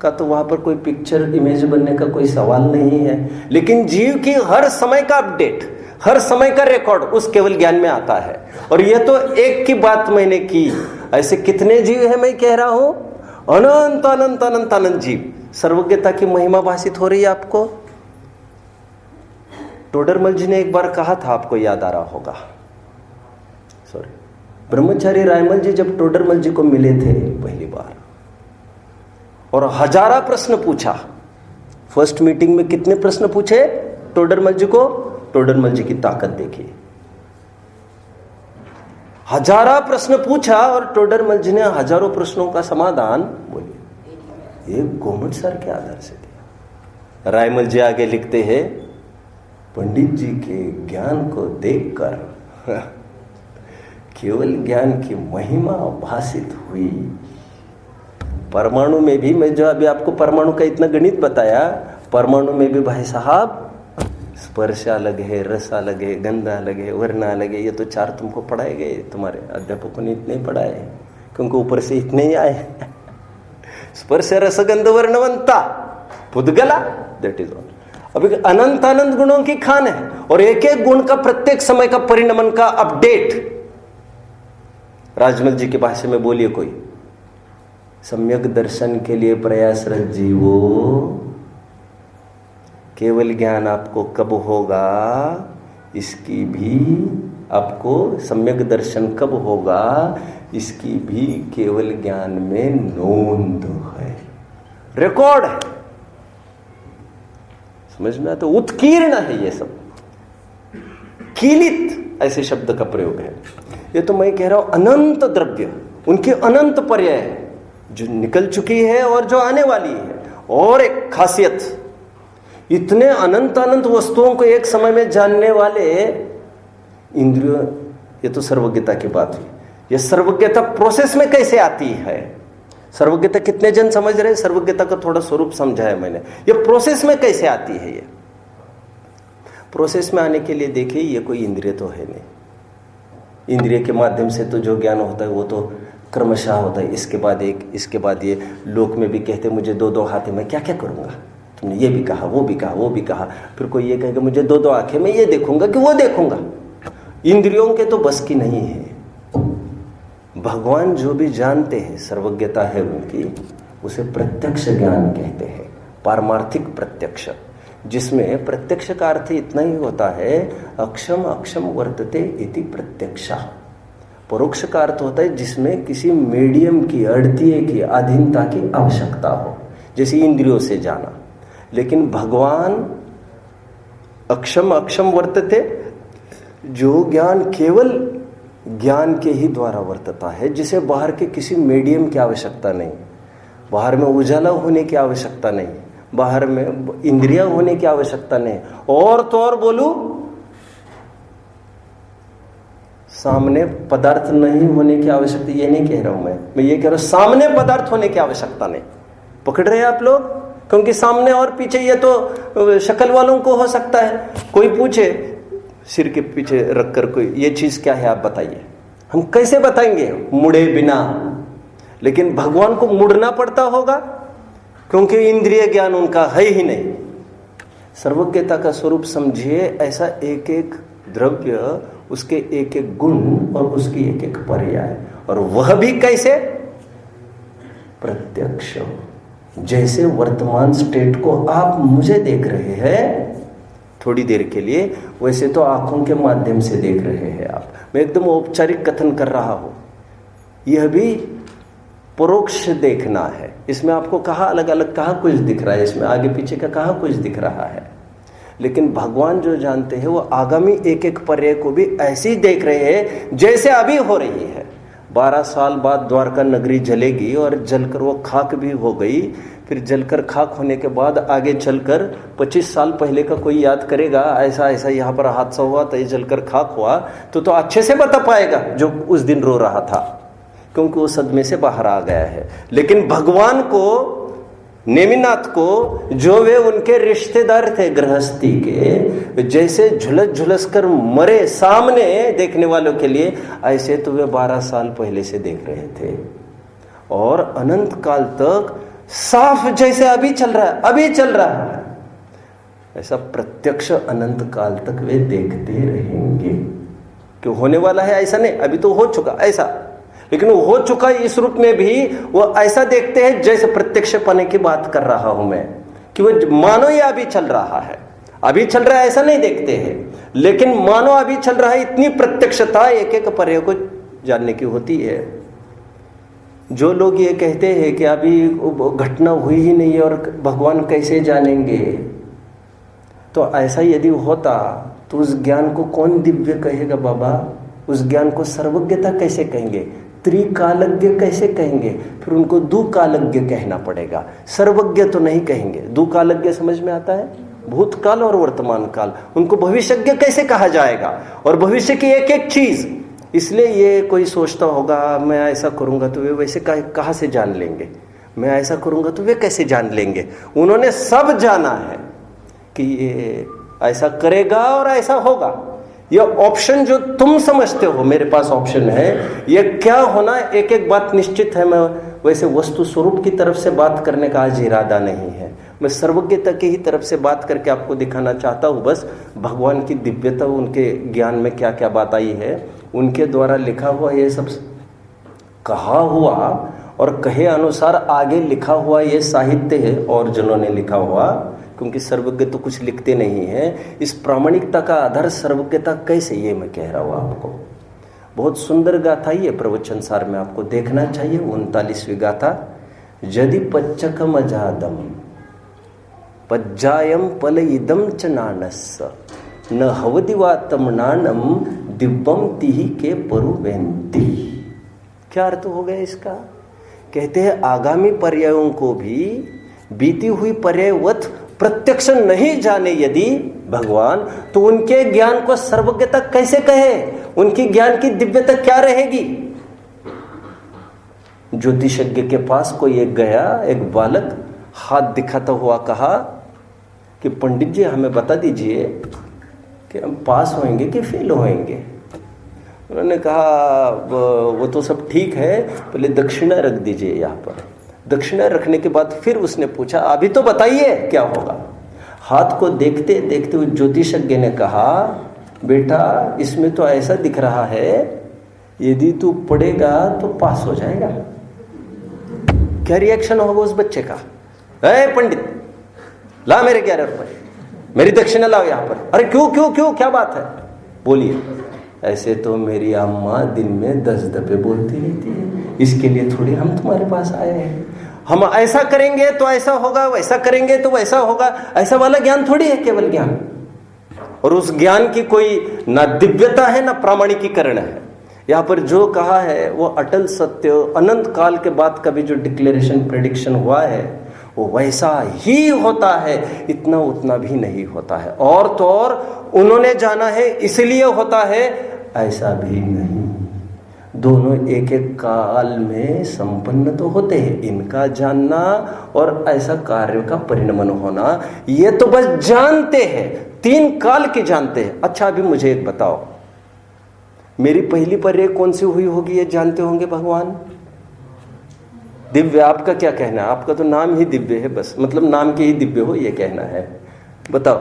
का तो वहां पर कोई पिक्चर इमेज बनने का कोई सवाल नहीं है। लेकिन जीव की हर समय का अपडेट, हर समय का रिकॉर्ड उस केवल ज्ञान में आता है। और यह तो एक की बात मैंने की, ऐसे कितने जीव है मैं कह रहा हूं, अनंत अनंत अनंत अनंत जीव। सर्वज्ञता की महिमा भाषित हो रही है आपको। टोडरमल जी ने एक बार कहा था, आपको याद आ रहा होगा, सॉरी, ब्रह्मचारी रायमल जी जब टोडरमल जी को मिले थे पहली बार और हजारा प्रश्न पूछा, फर्स्ट मीटिंग में कितने प्रश्न पूछे टोडरमल जी को, टोडरमल जी की ताकत देखिए, हजारा प्रश्न पूछा और टोडरमल जी ने हजारों प्रश्नों का समाधान बोलिए एक गोमट सर के आधार से दिया। रायमल जी आगे लिखते हैं, पंडित जी के ज्ञान को देखकर केवल ज्ञान की महिमा भाषित हुई। परमाणु में भी, मैं जो अभी आपको परमाणु का इतना गणित बताया, परमाणु में भी भाई साहब स्पर्श अलग है, रस अलग है, गंध अलग है, वर्ण अलग है। ये तो चार तुमको पढ़ाए गए, तुम्हारे अध्यापकों ने इतने पढ़ाए क्योंकि ऊपर से इतने ही आए। स्पर्श रस गंध वर्णवंता पुद्गला, दैट इज ऑल। अभी अनंत अनंत गुणों की खान है और एक एक गुण का प्रत्येक समय का परिणमन का अपडेट। राजमल जी की भाषा में बोलिए कोई, सम्यक दर्शन के लिए प्रयासरत जीवो, केवल ज्ञान आपको कब होगा इसकी भी, आपको सम्यक दर्शन कब होगा इसकी भी केवल ज्ञान में नोंद है, रिकॉर्ड है। समझ में आता? उत्कीर्ण है ये सब, कीलित ऐसे शब्द का प्रयोग है। ये तो मैं कह रहा हूं अनंत द्रव्य, उनकी अनंत पर्याय है जो निकल चुकी है और जो आने वाली है। और एक खासियत, इतने अनंत अनंत वस्तुओं को एक समय में जानने वाले इंद्रियों, ये तो सर्वज्ञता की बात हुई। ये सर्वज्ञता प्रोसेस में कैसे आती है? सर्वज्ञता कितने जन समझ रहे हैं? सर्वज्ञता का थोड़ा स्वरूप समझाया मैंने। ये प्रोसेस में कैसे आती है? ये प्रोसेस में आने के लिए देखिए, ये कोई इंद्रिय तो है नहीं। इंद्रिय के माध्यम से तो जो ज्ञान होता है वो तो क्रमशः होता है, इसके बाद एक, इसके बाद ये। लोक में भी कहते मुझे दो दो हाथ है, मैं क्या क्या करूंगा? तुमने ये भी कहा, वो भी कहा, वो भी कहा। फिर कोई ये कहेगा मुझे दो दो आंखें, मैं ये देखूंगा कि वो देखूंगा। इंद्रियों के तो बस की नहीं है। भगवान जो भी जानते हैं, सर्वज्ञता है उनकी, उसे प्रत्यक्ष ज्ञान कहते हैं, पारमार्थिक प्रत्यक्ष, जिसमें प्रत्यक्ष का अर्थ इतना ही होता है, अक्षम अक्षम वर्तते इति प्रत्यक्षा। परोक्ष का अर्थ होता है जिसमें किसी मीडियम की, अड़तिये की, अधीनता की आवश्यकता हो, जैसे इंद्रियों से जाना। लेकिन भगवान अक्षम अक्षम वर्तते, जो ज्ञान केवल ज्ञान के ही द्वारा वर्तता है, जिसे बाहर के किसी मीडियम की आवश्यकता नहीं, बाहर में उजाला होने की आवश्यकता नहीं, बाहर में इंद्रियां होने की आवश्यकता नहीं। और तो और बोलूं, सामने पदार्थ नहीं होने की आवश्यकता, ये नहीं कह रहा हूं मैं ये कह रहा हूं सामने पदार्थ होने की आवश्यकता नहीं। पकड़ रहे हैं आप लोग? क्योंकि सामने और पीछे ये तो शक्ल वालों को हो सकता है। कोई पूछे सिर के पीछे रखकर कोई ये चीज क्या है आप बताइए, हम कैसे बताएंगे मुड़े बिना। लेकिन भगवान को मुड़ना पड़ता होगा क्योंकि इंद्रिय ज्ञान उनका है ही नहीं। सर्वज्ञता का स्वरूप समझिए, ऐसा एक एक द्रव्य, उसके एक एक गुण और उसकी एक एक पर्याय, और वह भी कैसे? प्रत्यक्ष। जैसे वर्तमान स्टेट को आप मुझे देख रहे हैं थोड़ी देर के लिए, वैसे तो आंखों के माध्यम से देख रहे हैं आप। मैं एकदम औपचारिक कथन कर रहा हूं, यह भी परोक्ष देखना है। इसमें आपको कहाँ अलग अलग कहाँ कुछ दिख रहा है, इसमें आगे पीछे का कहाँ कुछ दिख रहा है। लेकिन भगवान जो जानते हैं वो आगामी एक एक पर्याय को भी ऐसे ही देख रहे हैं जैसे अभी हो रही है। 12 साल बाद द्वारका नगरी जलेगी और जलकर वो खाक भी हो गई, फिर जलकर खाक होने के बाद आगे चलकर 25 साल पहले का कोई याद करेगा ऐसा ऐसा यहाँ पर हादसा हुआ तो ये जलकर खाक हुआ, तो अच्छे से बता पाएगा जो उस दिन रो रहा था, क्योंकि वो सदमे से बाहर आ गया है। लेकिन भगवान को, नेमिनाथ को, जो वे उनके रिश्तेदार थे गृहस्थी के, जैसे झुलस झुलस कर मरे सामने देखने वालों के लिए, ऐसे तो वे 12 साल पहले से देख रहे थे। और अनंत काल तक साफ जैसे अभी चल रहा है, अभी चल रहा है, ऐसा प्रत्यक्ष अनंत काल तक वे देखते रहेंगे। क्यों होने वाला है ऐसा नहीं, अभी तो हो चुका ऐसा, लेकिन वो हो चुका इस रूप में भी वो ऐसा देखते हैं जैसे प्रत्यक्ष पाने की बात कर रहा हूं मैं, कि वो मानो ये अभी चल रहा है, अभी चल रहा है ऐसा नहीं देखते हैं, लेकिन मानो अभी चल रहा है। इतनी प्रत्यक्षता एक एक पर्याय को जानने की होती है। जो लोग ये कहते हैं कि अभी घटना हुई ही नहीं है और भगवान कैसे जानेंगे, तो ऐसा यदि होता तो उस ज्ञान को कौन दिव्य कहेगा बाबा? उस ज्ञान को सर्वज्ञता कैसे कहेंगे? त्रिकालज्ञ कैसे कहेंगे? फिर उनको दुकालज्ञ कहना पड़ेगा, सर्वज्ञ तो नहीं कहेंगे। दुकालज्ञ समझ में आता है, भूतकाल और वर्तमान काल। उनको भविष्यज्ञ कैसे कहा जाएगा? और भविष्य की एक एक चीज। इसलिए ये कोई सोचता होगा मैं ऐसा करूंगा तो वे वैसे कहाँ से जान लेंगे, मैं ऐसा करूंगा तो वे कैसे जान लेंगे? उन्होंने सब जाना है कि ये ऐसा करेगा और ऐसा होगा। ये ऑप्शन जो तुम समझते हो मेरे पास ऑप्शन है, ये क्या होना, एक एक बात निश्चित है। मैं वैसे वस्तु स्वरूप की तरफ से बात करने का आज इरादा नहीं है, मैं सर्वज्ञता की ही तरफ से बात करके आपको दिखाना चाहता हूँ। बस भगवान की दिव्यता, उनके ज्ञान में क्या क्या बात आई है, उनके द्वारा लिखा हुआ ये सब कहा हुआ और कहे अनुसार आगे लिखा हुआ ये साहित्य है और जिन्होंने लिखा हुआ, क्योंकि सर्वज्ञ तो कुछ लिखते नहीं है। इस प्रामाणिकता का आधार सर्वज्ञता कैसे, ये मैं कह रहा हूँ आपको। बहुत सुंदर गाथा ये प्रवचन सार में आपको देखना चाहिए। 39वीं गाथा, यदि पच्चकम अजादम पज्जायम पल इदम च नानस्य न हवदिवातम नानम दिव्यम तिहि के परुवेंति। क्या अर्थ हो गया इसका? कहते हैं आगामी पर्यायों को भी बीती हुई पर्यायवत प्रत्यक्ष नहीं जाने यदि भगवान, तो उनके ज्ञान को सर्वज्ञता कैसे कहे? उनकी ज्ञान की दिव्यता क्या रहेगी? ज्योतिषज्ञ के पास कोई एक गया, एक बालक हाथ दिखाता हुआ कहा कि पंडित जी हमें बता दीजिए कि हम पास होंगे कि फेल होंगे। उन्होंने कहा वो तो सब ठीक है, पहले दक्षिणा रख दीजिए यहाँ पर। दक्षिणा रखने के बाद फिर उसने पूछा अभी तो बताइए क्या होगा। हाथ को देखते देखते उस ज्योतिषज्ञ ने कहा बेटा इसमें तो ऐसा दिख रहा है, यदि तू पढ़ेगा तो पास हो जाएगा। क्या रिएक्शन होगा उस बच्चे का? अरे पंडित ला मेरे 11 रुपए, मेरी दक्षिणा लाओ यहाँ पर। अरे क्यों क्यों क्यों, क्या बात है, बोलिए। ऐसे तो मेरी अम्मा दिन में 10 दफे बोलती रहती है, इसके लिए थोड़ी हम तुम्हारे पास आए हैं। हम ऐसा करेंगे तो ऐसा होगा, वैसा करेंगे तो वैसा होगा, ऐसा वाला ज्ञान थोड़ी है केवल ज्ञान। और उस ज्ञान की कोई ना दिव्यता है ना प्रामाणिकीकरण है। यहाँ पर जो कहा है वो अटल सत्य, अनंत काल के बाद कभी जो डिक्लेरेशन प्रेडिक्शन हुआ है वो वैसा ही होता है, इतना उतना भी नहीं होता है। और तो और उन्होंने जाना है इसलिए होता है, ऐसा भी नहीं। दोनों एक एक काल में संपन्न तो होते हैं। इनका जानना और ऐसा कार्य का परिणमन होना, ये तो बस जानते हैं, 3 काल के जानते हैं। अच्छा अभी मुझे एक बताओ, मेरी पहली पर्याय कौन सी हुई होगी, ये जानते होंगे भगवान? दिव्य। आपका क्या कहना है? आपका तो नाम ही दिव्य है, बस मतलब नाम के ही दिव्य हो, ये कहना है। बताओ,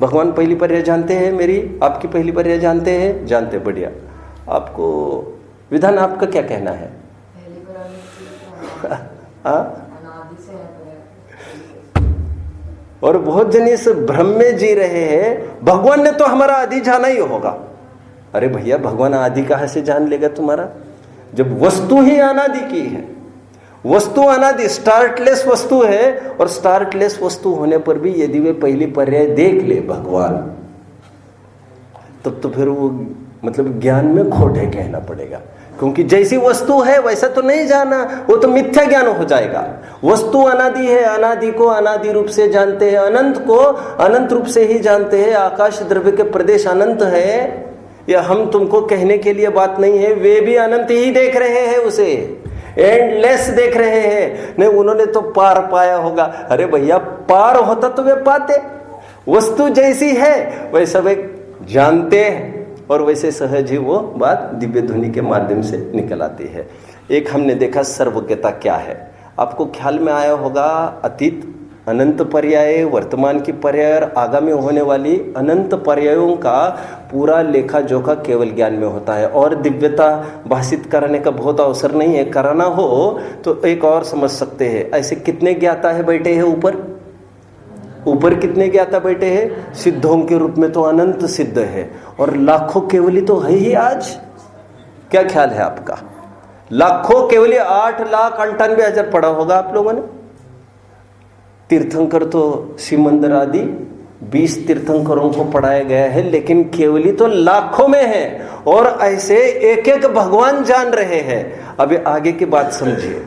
भगवान पहली पर्याय जानते हैं मेरी? आपकी पहली पर्याय जानते हैं? जानते, बढ़िया। आपको विधान, आपका क्या कहना है? और बहुत जन इस भ्रम में जी रहे हैं, भगवान ने तो हमारा आदि जाना ही होगा। अरे भैया, भगवान आदि कहाँ से जान लेगा तुम्हारा, जब वस्तु ही अनादि की है। वस्तु अनादि, स्टार्टलेस वस्तु है, और स्टार्टलेस वस्तु होने पर भी यदि वे पहली पर्याय देख ले भगवान, तब तो फिर वो मतलब ज्ञान में खोट है कहना पड़ेगा। क्योंकि जैसी वस्तु है वैसा तो नहीं जाना, वो तो मिथ्या ज्ञान हो जाएगा। वस्तु अनादि है, अनादि को अनादि रूप से जानते हैं, अनंत को अनंत रूप से ही जानते हैं। आकाश द्रव्य के प्रदेश अनंत है, या हम तुमको कहने के लिए बात नहीं है, वे भी अनंत ही देख रहे हैं, उसे एंडलेस देख रहे हैं। नहीं, उन्होंने तो पार पाया होगा। अरे भैया, पार होता तो वे पाते। वस्तु जैसी है वैसा वे जानते हैं, और वैसे सहज ही वो बात दिव्य ध्वनि के माध्यम से निकल आती है। एक हमने देखा सर्वज्ञता क्या है, आपको ख्याल में आया होगा। अतीत अनंत पर्याय, वर्तमान की पर्याय और आगामी होने वाली अनंत पर्यायों का पूरा लेखा जोखा केवल ज्ञान में होता है। और दिव्यता भाषित कराने का बहुत अवसर नहीं है। कराना हो तो एक और समझ सकते हैं, ऐसे कितने ज्ञाता है बैठे हैं ऊपर? ऊपर कितने ज्ञाता बैठे हैं? सिद्धों के रूप में तो अनंत सिद्ध है, और लाखों केवली तो है ही आज। क्या ख्याल है आपका? लाखों केवली 8,98,000 पढ़ा होगा आप लोगों ने। तीर्थंकर तो सिमंदर आदि 20 तीर्थंकरों को पढ़ाया गया है, लेकिन केवली तो लाखों में है, और ऐसे एक एक भगवान जान रहे हैं। अभी आगे की बात समझिए।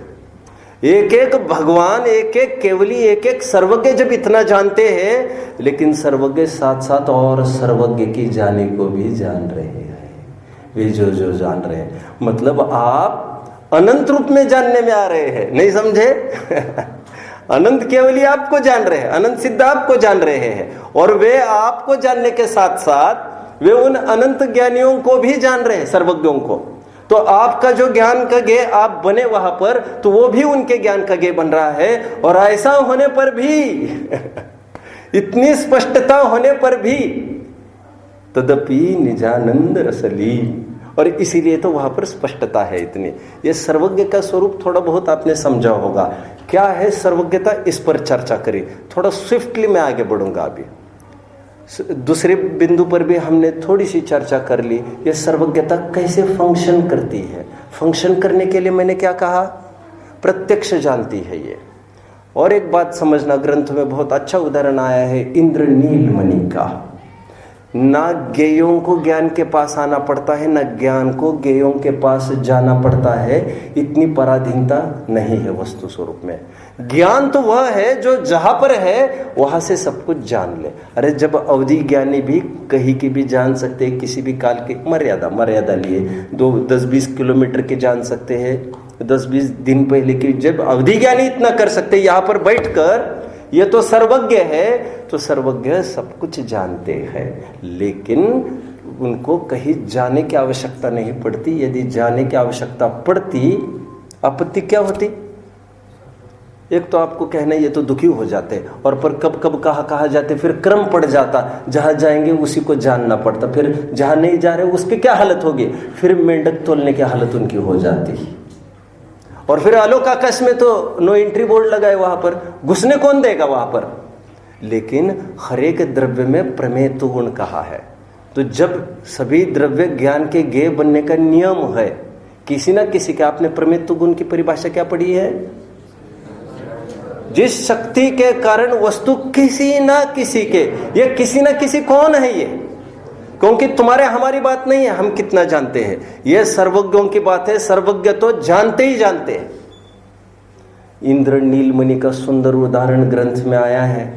एक एक भगवान, एक एक केवली, एक एक सर्वज्ञ जब इतना जानते हैं, लेकिन सर्वज्ञ साथ साथ और सर्वज्ञ की जाने को भी जान रहे हैं। वे जो जो जान रहे हैं, मतलब आप अनंत रूप में जानने में आ रहे हैं। नहीं समझे? अनंत केवली आपको जान रहे हैं, अनंत सिद्ध आपको जान रहे हैं, और वे आपको जानने के साथ साथ वे उन अनंत ज्ञानियों को भी जान रहे हैं, सर्वज्ञों को। तो आपका जो ज्ञान का गे आप बने वहां पर, तो वो भी उनके ज्ञान का गे बन रहा है। और ऐसा होने पर भी इतनी स्पष्टता होने पर भी तदपि निजानंद रसली, और इसीलिए तो वहां पर स्पष्टता है इतनी। ये सर्वज्ञ का स्वरूप थोड़ा बहुत आपने समझा होगा। क्या है सर्वज्ञता, इस पर चर्चा करें। थोड़ा स्विफ्टली मैं आगे बढ़ूंगा। अभी दूसरे बिंदु पर भी हमने थोड़ी सी चर्चा कर ली, ये सर्वज्ञता कैसे फंक्शन करती है। फंक्शन करने के लिए मैंने क्या कहा? प्रत्यक्ष जानती है ये। और एक बात समझना, ग्रंथ में बहुत अच्छा उदाहरण आया है इंद्र नीलमणि का। ना ज्ञेयों को ज्ञान के पास आना पड़ता है, ना ज्ञान को ज्ञेयों के पास जाना पड़ता है। इतनी पराधीनता नहीं है वस्तु स्वरूप में। ज्ञान तो वह है जो जहां पर है वहां से सब कुछ जान ले। अरे जब अवधि ज्ञानी भी कहीं की भी जान सकते हैं, किसी भी काल की मर्यादा लिए 10-20 किलोमीटर के जान सकते हैं, 10-20 दिन पहले की। जब अवधि ज्ञानी इतना कर सकते हैं यहाँ पर बैठकर, ये तो सर्वज्ञ है, तो सर्वज्ञ सब कुछ जानते हैं, लेकिन उनको कहीं जाने की आवश्यकता नहीं पड़ती। यदि जाने की आवश्यकता पड़ती, आपत्ति क्या होती? एक तो आपको कहना ये तो दुखी हो जाते, और पर कब कब कहा जाते, फिर क्रम पड़ जाता, जहां जाएंगे उसी को जानना पड़ता। फिर जहां नहीं जा रहे उसकी क्या हालत होगी? फिर मेंढक तोलने की हालत उनकी हो जाती। और फिर आलोक आकाश में तो नो एंट्री बोर्ड लगाए, वहां पर घुसने कौन देगा वहां पर? लेकिन हर एक द्रव्य में प्रमेय गुण कहा है। तो जब सभी द्रव्य ज्ञान के गे बनने का नियम है, किसी ना किसी का, आपने प्रमेय गुण की परिभाषा क्या पढ़ी है? जिस शक्ति के कारण वस्तु किसी ना किसी के, ये किसी ना किसी कौन है ये? क्योंकि तुम्हारे हमारी बात नहीं है हम कितना जानते हैं, ये सर्वज्ञों की बात है। सर्वज्ञ तो जानते ही जानते हैं। इंद्र नीलमणि का सुंदर उदाहरण ग्रंथ में आया है।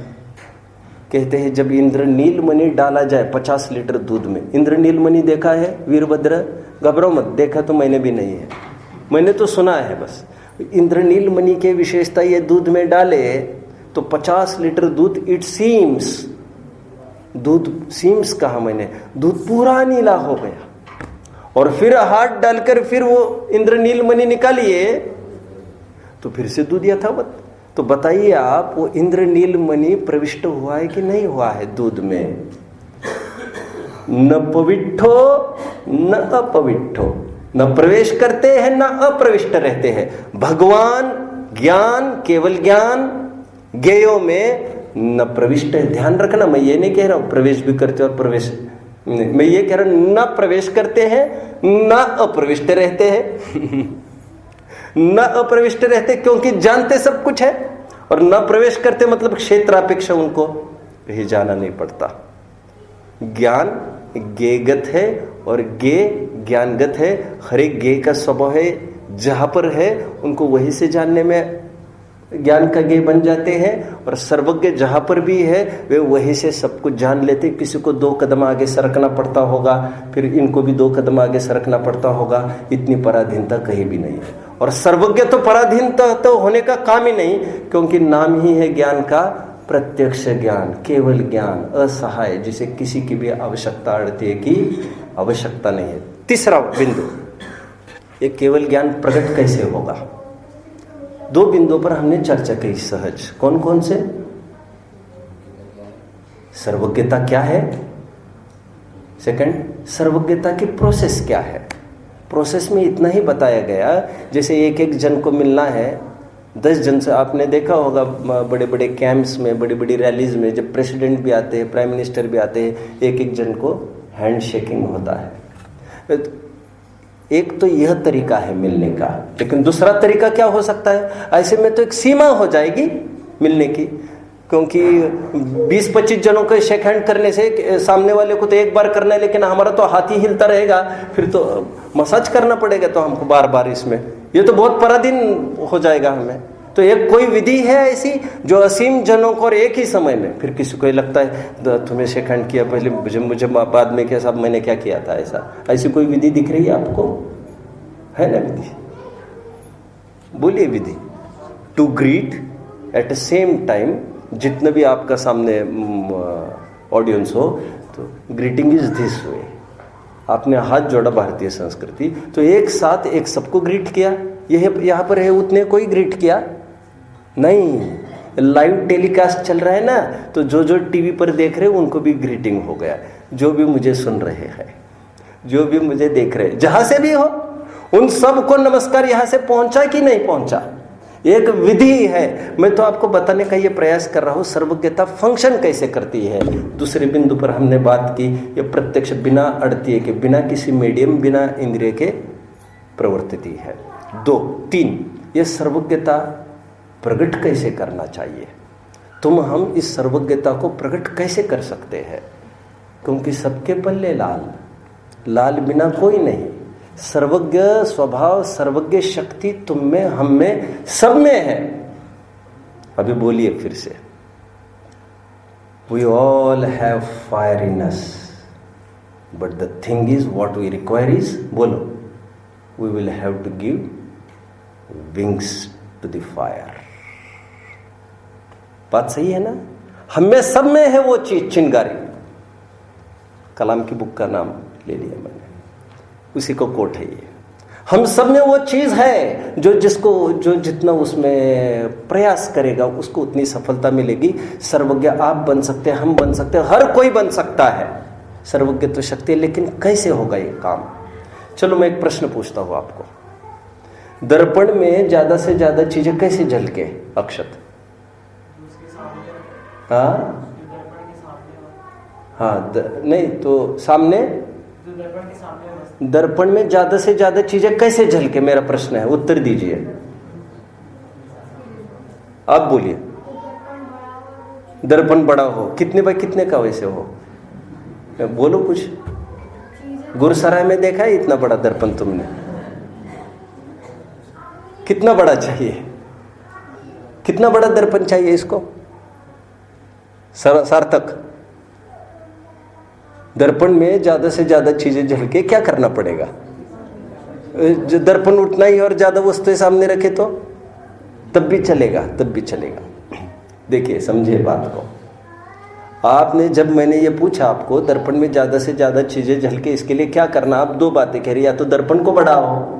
कहते हैं जब इंद्र नीलमणि डाला जाए 50 लीटर दूध में, इंद्र नीलमणि देखा है वीरभद्र? घबराओ मत, देखा तो मैंने भी नहीं है, मैंने तो सुना है बस। इंद्र नीलमणि के विशेषता ये दूध में डाले तो 50 लीटर दूध, इट सीम्स, दूध सीम्स कहा मैंने, दूध पूरा नीला हो गया। और फिर हाथ डालकर फिर वो इंद्र नीलमणि निकालिए तो फिर से दूध यथावत। तो बताइए आप, वो इंद्र नीलमणि प्रविष्ट हुआ है कि नहीं हुआ है दूध में? न पविट्ठो न अपविट्ठो, न प्रवेश करते हैं न अप्रविष्ट रहते हैं। भगवान ज्ञान, केवल ज्ञान, ज्ञेयों में न प्रविष्ट है। ध्यान रखना, मैं ये नहीं कह रहा हूं प्रवेश भी करते और प्रवेश, मैं ये कह रहा हूं न प्रवेश करते हैं न अप्रविष्ट रहते हैं। न अप्रविष्ट रहते क्योंकि जानते सब कुछ है, और न प्रवेश करते मतलब क्षेत्रापेक्ष उनको ही जाना नहीं पड़ता। ज्ञान ज्ञेयगत है और ज्ञेय ज्ञानगत है। हर एक ज्ञेय का स्वभाव है, जहां पर है उनको वहीं से जानने में ज्ञान का ज्ञेय बन जाते हैं, और सर्वज्ञ जहां पर भी है वे वहीं से सब कुछ जान लेते। किसी को 2 कदम आगे सरकना पड़ता होगा, फिर इनको भी 2 कदम आगे सरकना पड़ता होगा, इतनी पराधीनता कहीं भी नहीं है। और सर्वज्ञ तो पराधीनता तो होने का काम ही नहीं, क्योंकि नाम ही है ज्ञान का प्रत्यक्ष ज्ञान, केवल ज्ञान, असहाय, जिसे किसी की भी आवश्यकता अड़ती की आवश्यकता नहीं है। तीसरा बिंदु, ये केवल ज्ञान प्रकट कैसे होगा? 2 बिंदुओं पर हमने चर्चा की सहज। कौन कौन से? सर्वज्ञता क्या है, सेकंड सर्वज्ञता की प्रोसेस क्या है। प्रोसेस में इतना ही बताया गया, जैसे एक जन को मिलना है 10 जन से। आपने देखा होगा बड़े बड़े कैंप्स में, बड़ी बड़ी रैलीज में, जब प्रेसिडेंट भी आते हैं, प्राइम मिनिस्टर भी आते हैं, एक जन को हैंड शेकिंग होता है। एक तो यह तरीका है मिलने का, लेकिन दूसरा तरीका क्या हो सकता है? ऐसे में तो एक सीमा हो जाएगी मिलने की, क्योंकि 20-25 जनों को शेक हैंड करने से सामने वाले को तो एक बार करना है, लेकिन हमारा तो हाथ ही हिलता रहेगा, फिर तो मसाज करना पड़ेगा तो हमको बार बार इसमें, ये तो बहुत पराधीन हो जाएगा हमें। तो एक कोई विधि है ऐसी जो असीम जनों को और एक ही समय में, फिर किसी को ये लगता है तुम्हें शेक हैंड किया पहले, मुझे बाद में क्या, साहब मैंने क्या किया था, ऐसी कोई विधि दिख रही है आपको? है ना विधि? बोलिए विधि। To greet at the same time, जितना भी आपका सामने ऑडियंस हो, तो ग्रीटिंग इज दिस वे। आपने हाथ जोड़ा भारतीय संस्कृति, तो एक साथ एक सबको ग्रीट किया। यह यहाँ पर है उतने कोई ग्रीट किया नहीं। लाइव टेलीकास्ट चल रहा है ना, तो जो टीवी पर देख रहे हैं उनको भी ग्रीटिंग हो गया। जो भी मुझे सुन रहे हैं, जो भी मुझे देख रहे हैं, जहां से भी हो, उन सबको नमस्कार यहां से पहुंचा कि नहीं पहुंचा? एक विधि है। मैं तो आपको बताने का ये प्रयास कर रहा हूं सर्वज्ञता फंक्शन कैसे करती है। दूसरे बिंदु पर हमने बात की, ये प्रत्यक्ष बिना अड़ती के, बिना किसी मीडियम, बिना इंद्रिय के प्रवर्तित है। 2, 3, ये सर्वज्ञता प्रकट कैसे करना चाहिए? हम इस सर्वज्ञता को प्रकट कैसे कर सकते हैं? क्योंकि सबके पल्ले लाल बिना कोई नहीं। सर्वज्ञ स्वभाव, सर्वज्ञ शक्ति तुम में, हम में, सब में है। अभी बोलिए फिर से, we all have fire in us, but the thing is what we require is, बोलो, we will have to give wings to the fire. बात सही है ना? हम में, सब में है वो चीज, चिंगारी। कलाम की बुक का नाम ले लिया मैंने, उसी को कोट है ये। हम सब में वो चीज है जो जितना उसमें प्रयास करेगा उसको उतनी सफलता मिलेगी। सर्वज्ञ आप बन सकते हैं, हम बन सकते हैं, हर कोई बन सकता है। सर्वज्ञ तो शक्ति है, लेकिन कैसे होगा ये काम? चलो मैं एक प्रश्न पूछता हूं आपको, दर्पण में ज्यादा से ज्यादा चीजें कैसे झलके? अक्षत, नहीं तो सामने, दर्पण में ज्यादा से ज्यादा चीजें कैसे झलके? मेरा प्रश्न है, उत्तर दीजिए। आप बोलिए। दर्पण बड़ा हो, कितने बाय कितने का वैसे हो? बोलो कुछ। गुरुसराय में देखा है इतना बड़ा दर्पण तुमने? कितना बड़ा चाहिए? कितना बड़ा दर्पण चाहिए इसको? सार्थक। दर्पण में ज्यादा से ज्यादा चीजें झलके, क्या करना पड़ेगा? जो दर्पण उठना ही और ज्यादा वस्तुएं सामने रखे तो तब भी चलेगा, तब भी चलेगा। देखिए, समझिए बात को। आपने जब मैंने ये पूछा आपको दर्पण में ज्यादा से ज्यादा चीजें झलके, इसके लिए क्या करना, आप दो बातें कह रही, या तो दर्पण को बढ़ाओ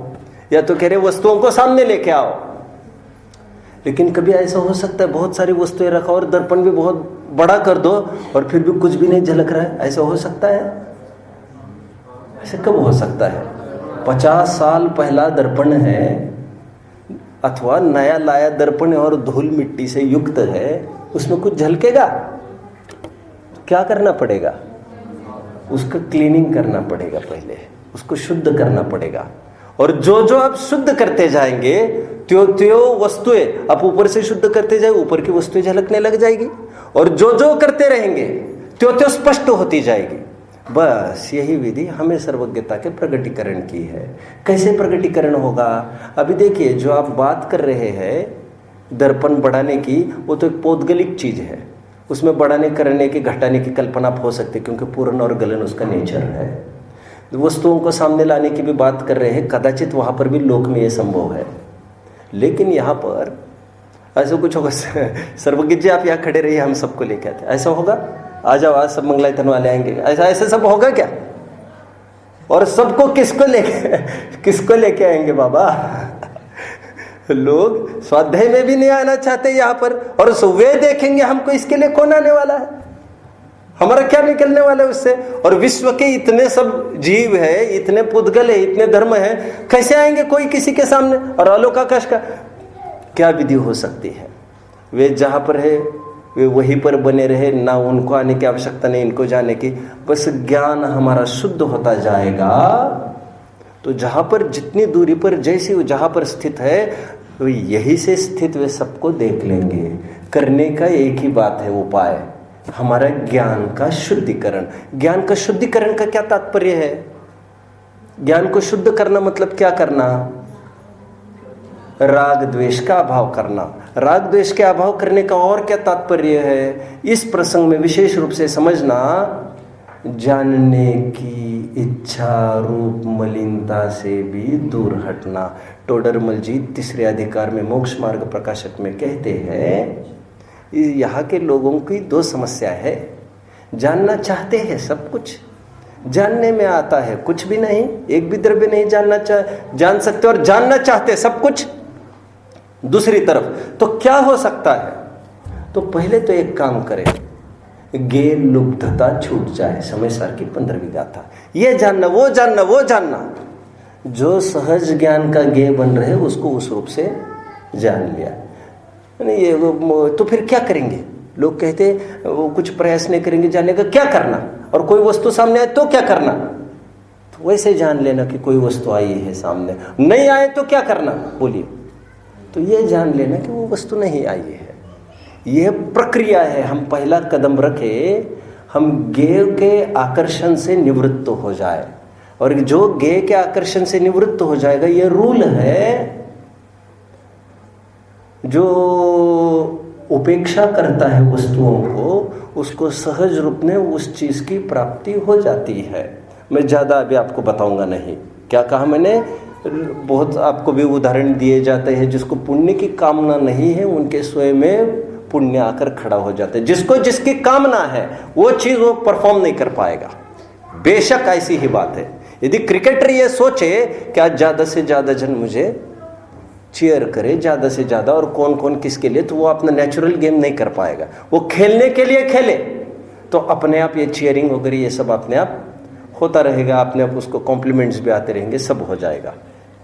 या तो कह रहे वस्तुओं को सामने लेके आओ। लेकिन कभी ऐसा हो सकता है बहुत सारी वस्तुएं रखो और दर्पण भी बहुत बड़ा कर दो और फिर भी कुछ भी नहीं झलक रहा है? ऐसा हो सकता है? ऐसा कब हो सकता है? 50 साल पहला दर्पण है अथवा नया लाया दर्पण और धूल मिट्टी से युक्त है, उसमें कुछ झलकेगा? क्या करना पड़ेगा? उसका क्लीनिंग करना पड़ेगा, पहले उसको शुद्ध करना पड़ेगा। और जो जो आप शुद्ध करते जाएंगे त्यो त्यो वस्तुएं, आप ऊपर से शुद्ध करते जाए, ऊपर की वस्तुएं झलकने लग जाएगी। और जो जो करते रहेंगे त्यो त्यो स्पष्ट होती जाएगी। बस यही विधि हमें सर्वज्ञता के प्रगटीकरण की है। कैसे प्रगटीकरण होगा? अभी देखिए, जो आप बात कर रहे हैं दर्पण बढ़ाने की, वो तो एक पौद्गलिक चीज है। उसमें बढ़ाने, करने की, घटाने की कल्पना हो सकती है, क्योंकि पूर्ण और गलन उसका नेचर है। वस्तुओं को सामने लाने की भी बात कर रहे हैं, कदाचित वहां पर भी लोक में यह संभव है। लेकिन यहाँ पर ऐसा कुछ होगा? सर्वज्ञ जी आप यहाँ खड़े रहिए, हम सबको लेके आते। ऐसा होगा? आ जाओ, आज सब मंगलायतन वाले आएंगे, ऐसा ऐसा सब होगा क्या? और सबको किसको लेके आएंगे बाबा? लोग स्वाध्याय में भी नहीं आना चाहते यहाँ पर, और वे देखेंगे हमको, इसके लिए कौन आने वाला है? हमारा क्या निकलने वाला है उससे? और विश्व के इतने सब जीव है, इतने पुद्गल है, इतने धर्म है, कैसे आएंगे कोई किसी के सामने? और आलोकाकाश का क्या विधि हो सकती है? वे जहां पर है वे वहीं पर बने रहे, ना उनको आने की आवश्यकता नहीं, इनको जाने की। बस ज्ञान हमारा शुद्ध होता जाएगा तो जहां पर जितनी दूरी पर जैसे वो जहां पर स्थित है, तो यही से स्थित वे सबको देख लेंगे। करने का एक ही बात है, उपाय हमारा ज्ञान का शुद्धिकरण। ज्ञान का शुद्धिकरण का क्या तात्पर्य है? ज्ञान को शुद्ध करना मतलब क्या करना? राग द्वेष का अभाव करना। राग द्वेष के अभाव करने का और क्या तात्पर्य है? इस प्रसंग में विशेष रूप से समझना, जानने की इच्छा रूप मलिनता से भी दूर हटना। टोडरमल जी तीसरे अधिकार में मोक्ष मार्ग प्रकाशक में कहते हैं, यहाँ के लोगों की दो समस्या है। जानना चाहते हैं सब कुछ, जानने में आता है कुछ भी नहीं, एक भी द्रव्य नहीं जान सकते, और जानना चाहते सब कुछ। दूसरी तरफ तो क्या हो सकता है? तो पहले तो एक काम करें, गे लुब्धता छूट जाए। समय सार की 15वीं गाथा। ये जानना, वो जानना, वो जानना, जो सहज ज्ञान का गे बन रहे उसको उस रूप से जान लिया। नहीं ये तो फिर क्या करेंगे? लोग कहते वो कुछ प्रयास नहीं करेंगे जानने का, क्या करना? और कोई वस्तु सामने आए तो क्या करना? तो वैसे जान लेना कि कोई वस्तु आई है सामने। नहीं आए तो क्या करना? बोलिए। तो ये जान लेना कि वो वस्तु नहीं आई है। यह प्रक्रिया है। हम पहला कदम रखे, हम गे के आकर्षण से निवृत्त हो जाए। और जो गे के आकर्षण से निवृत्त हो जाएगा, ये रूल है। जो उपेक्षा करता है वस्तुओं को, उसको सहज रूप में उस चीज की प्राप्ति हो जाती है। मैं ज्यादा अभी आपको बताऊंगा नहीं। क्या कहा मैंने? बहुत आपको भी उदाहरण दिए जाते हैं। जिसको पुण्य की कामना नहीं है, उनके स्वयं में पुण्य आकर खड़ा हो जाता है। जिसको जिसकी कामना है वो चीज वो परफॉर्म नहीं कर पाएगा। बेशक ऐसी ही बात है। यदि क्रिकेटर ये सोचे कि आज ज्यादा से ज्यादा जन मुझे चीयर करे, ज्यादा से ज्यादा, और कौन कौन किसके लिए, तो वो अपना नेचुरल गेम नहीं कर पाएगा। वो खेलने के लिए खेले तो अपने आप ये चीयरिंग वगैरह ये सब अपने आप होता रहेगा, अपने आप उसको कॉम्प्लीमेंट्स भी आते रहेंगे, सब हो जाएगा।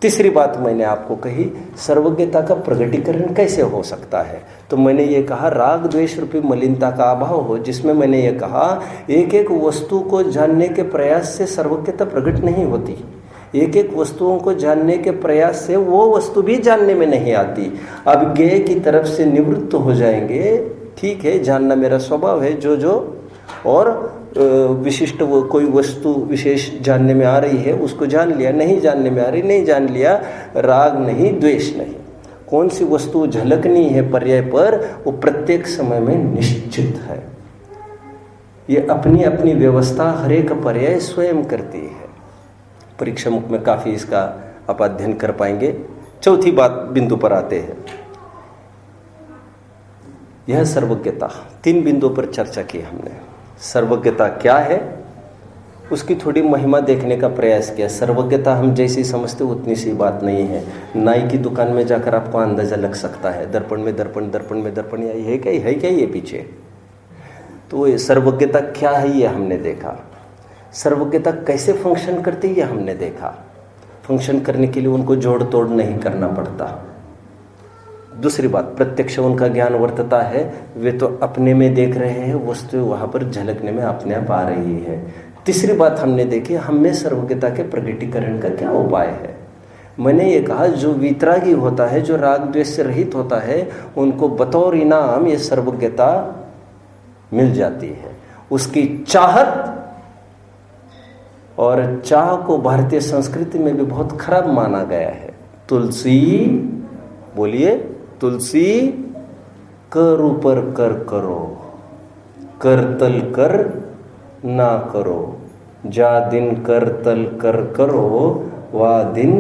तीसरी बात मैंने आपको कही, सर्वज्ञता का प्रगटीकरण कैसे हो सकता है? तो मैंने ये कहा, राग द्वेष रूपी मलिनता का अभाव हो, जिसमें मैंने ये कहा एक एक वस्तु को जानने के प्रयास से सर्वज्ञता प्रकट नहीं होती। एक एक वस्तुओं को जानने के प्रयास से वो वस्तु भी जानने में नहीं आती। अब ज्ञेय की तरफ से निवृत्त हो जाएंगे। ठीक है, जानना मेरा स्वभाव है, जो और विशिष्ट वो कोई वस्तु विशेष जानने में आ रही है उसको जान लिया, नहीं जानने में आ रही नहीं जान लिया। राग नहीं, द्वेष नहीं। कौन सी वस्तु झलकनी है पर्याय पर, वो प्रत्येक समय में निश्चित है। ये अपनी अपनी व्यवस्था हर एक पर्याय स्वयं करती है। परीक्षा मुख में काफ़ी इसका आप अध्ययन कर पाएंगे। चौथी बात बिंदु पर आते हैं, यह सर्वज्ञता। 3 बिंदुओं पर चर्चा की हमने। सर्वज्ञता क्या है, उसकी थोड़ी महिमा देखने का प्रयास किया। सर्वज्ञता हम जैसी समझते उतनी सी बात नहीं है। नाई की दुकान में जाकर आपको अंदाजा लग सकता है, दर्पण में दर्पण, दर्पण में दर्पण, यही है क्या ये पीछे। तो ये सर्वज्ञता क्या है ये हमने देखा। सर्वज्ञता कैसे फंक्शन करती है ये हमने देखा। फंक्शन करने के लिए उनको जोड़ तोड़ नहीं करना पड़ता। दूसरी बात, प्रत्यक्ष उनका ज्ञान वर्तता है, वे तो अपने में देख रहे हैं, वस्तु वहाँ पर झलकने में अपने आप आ रही है। तीसरी बात हमने देखी, हम में सर्वज्ञता के प्रगटीकरण का क्या उपाय है। मैंने ये कहा, जो वितरागी होता है, जो राग द्वेष से रहित होता है, उनको बतौर इनाम ये सर्वज्ञता मिल जाती है। उसकी चाहत, और चाह को भारतीय संस्कृति में भी बहुत खराब माना गया है। तुलसी, बोलिए, तुलसी कर ऊपर कर करो, कर तल कर ना करो, जा दिन कर तल कर करो, वा दिन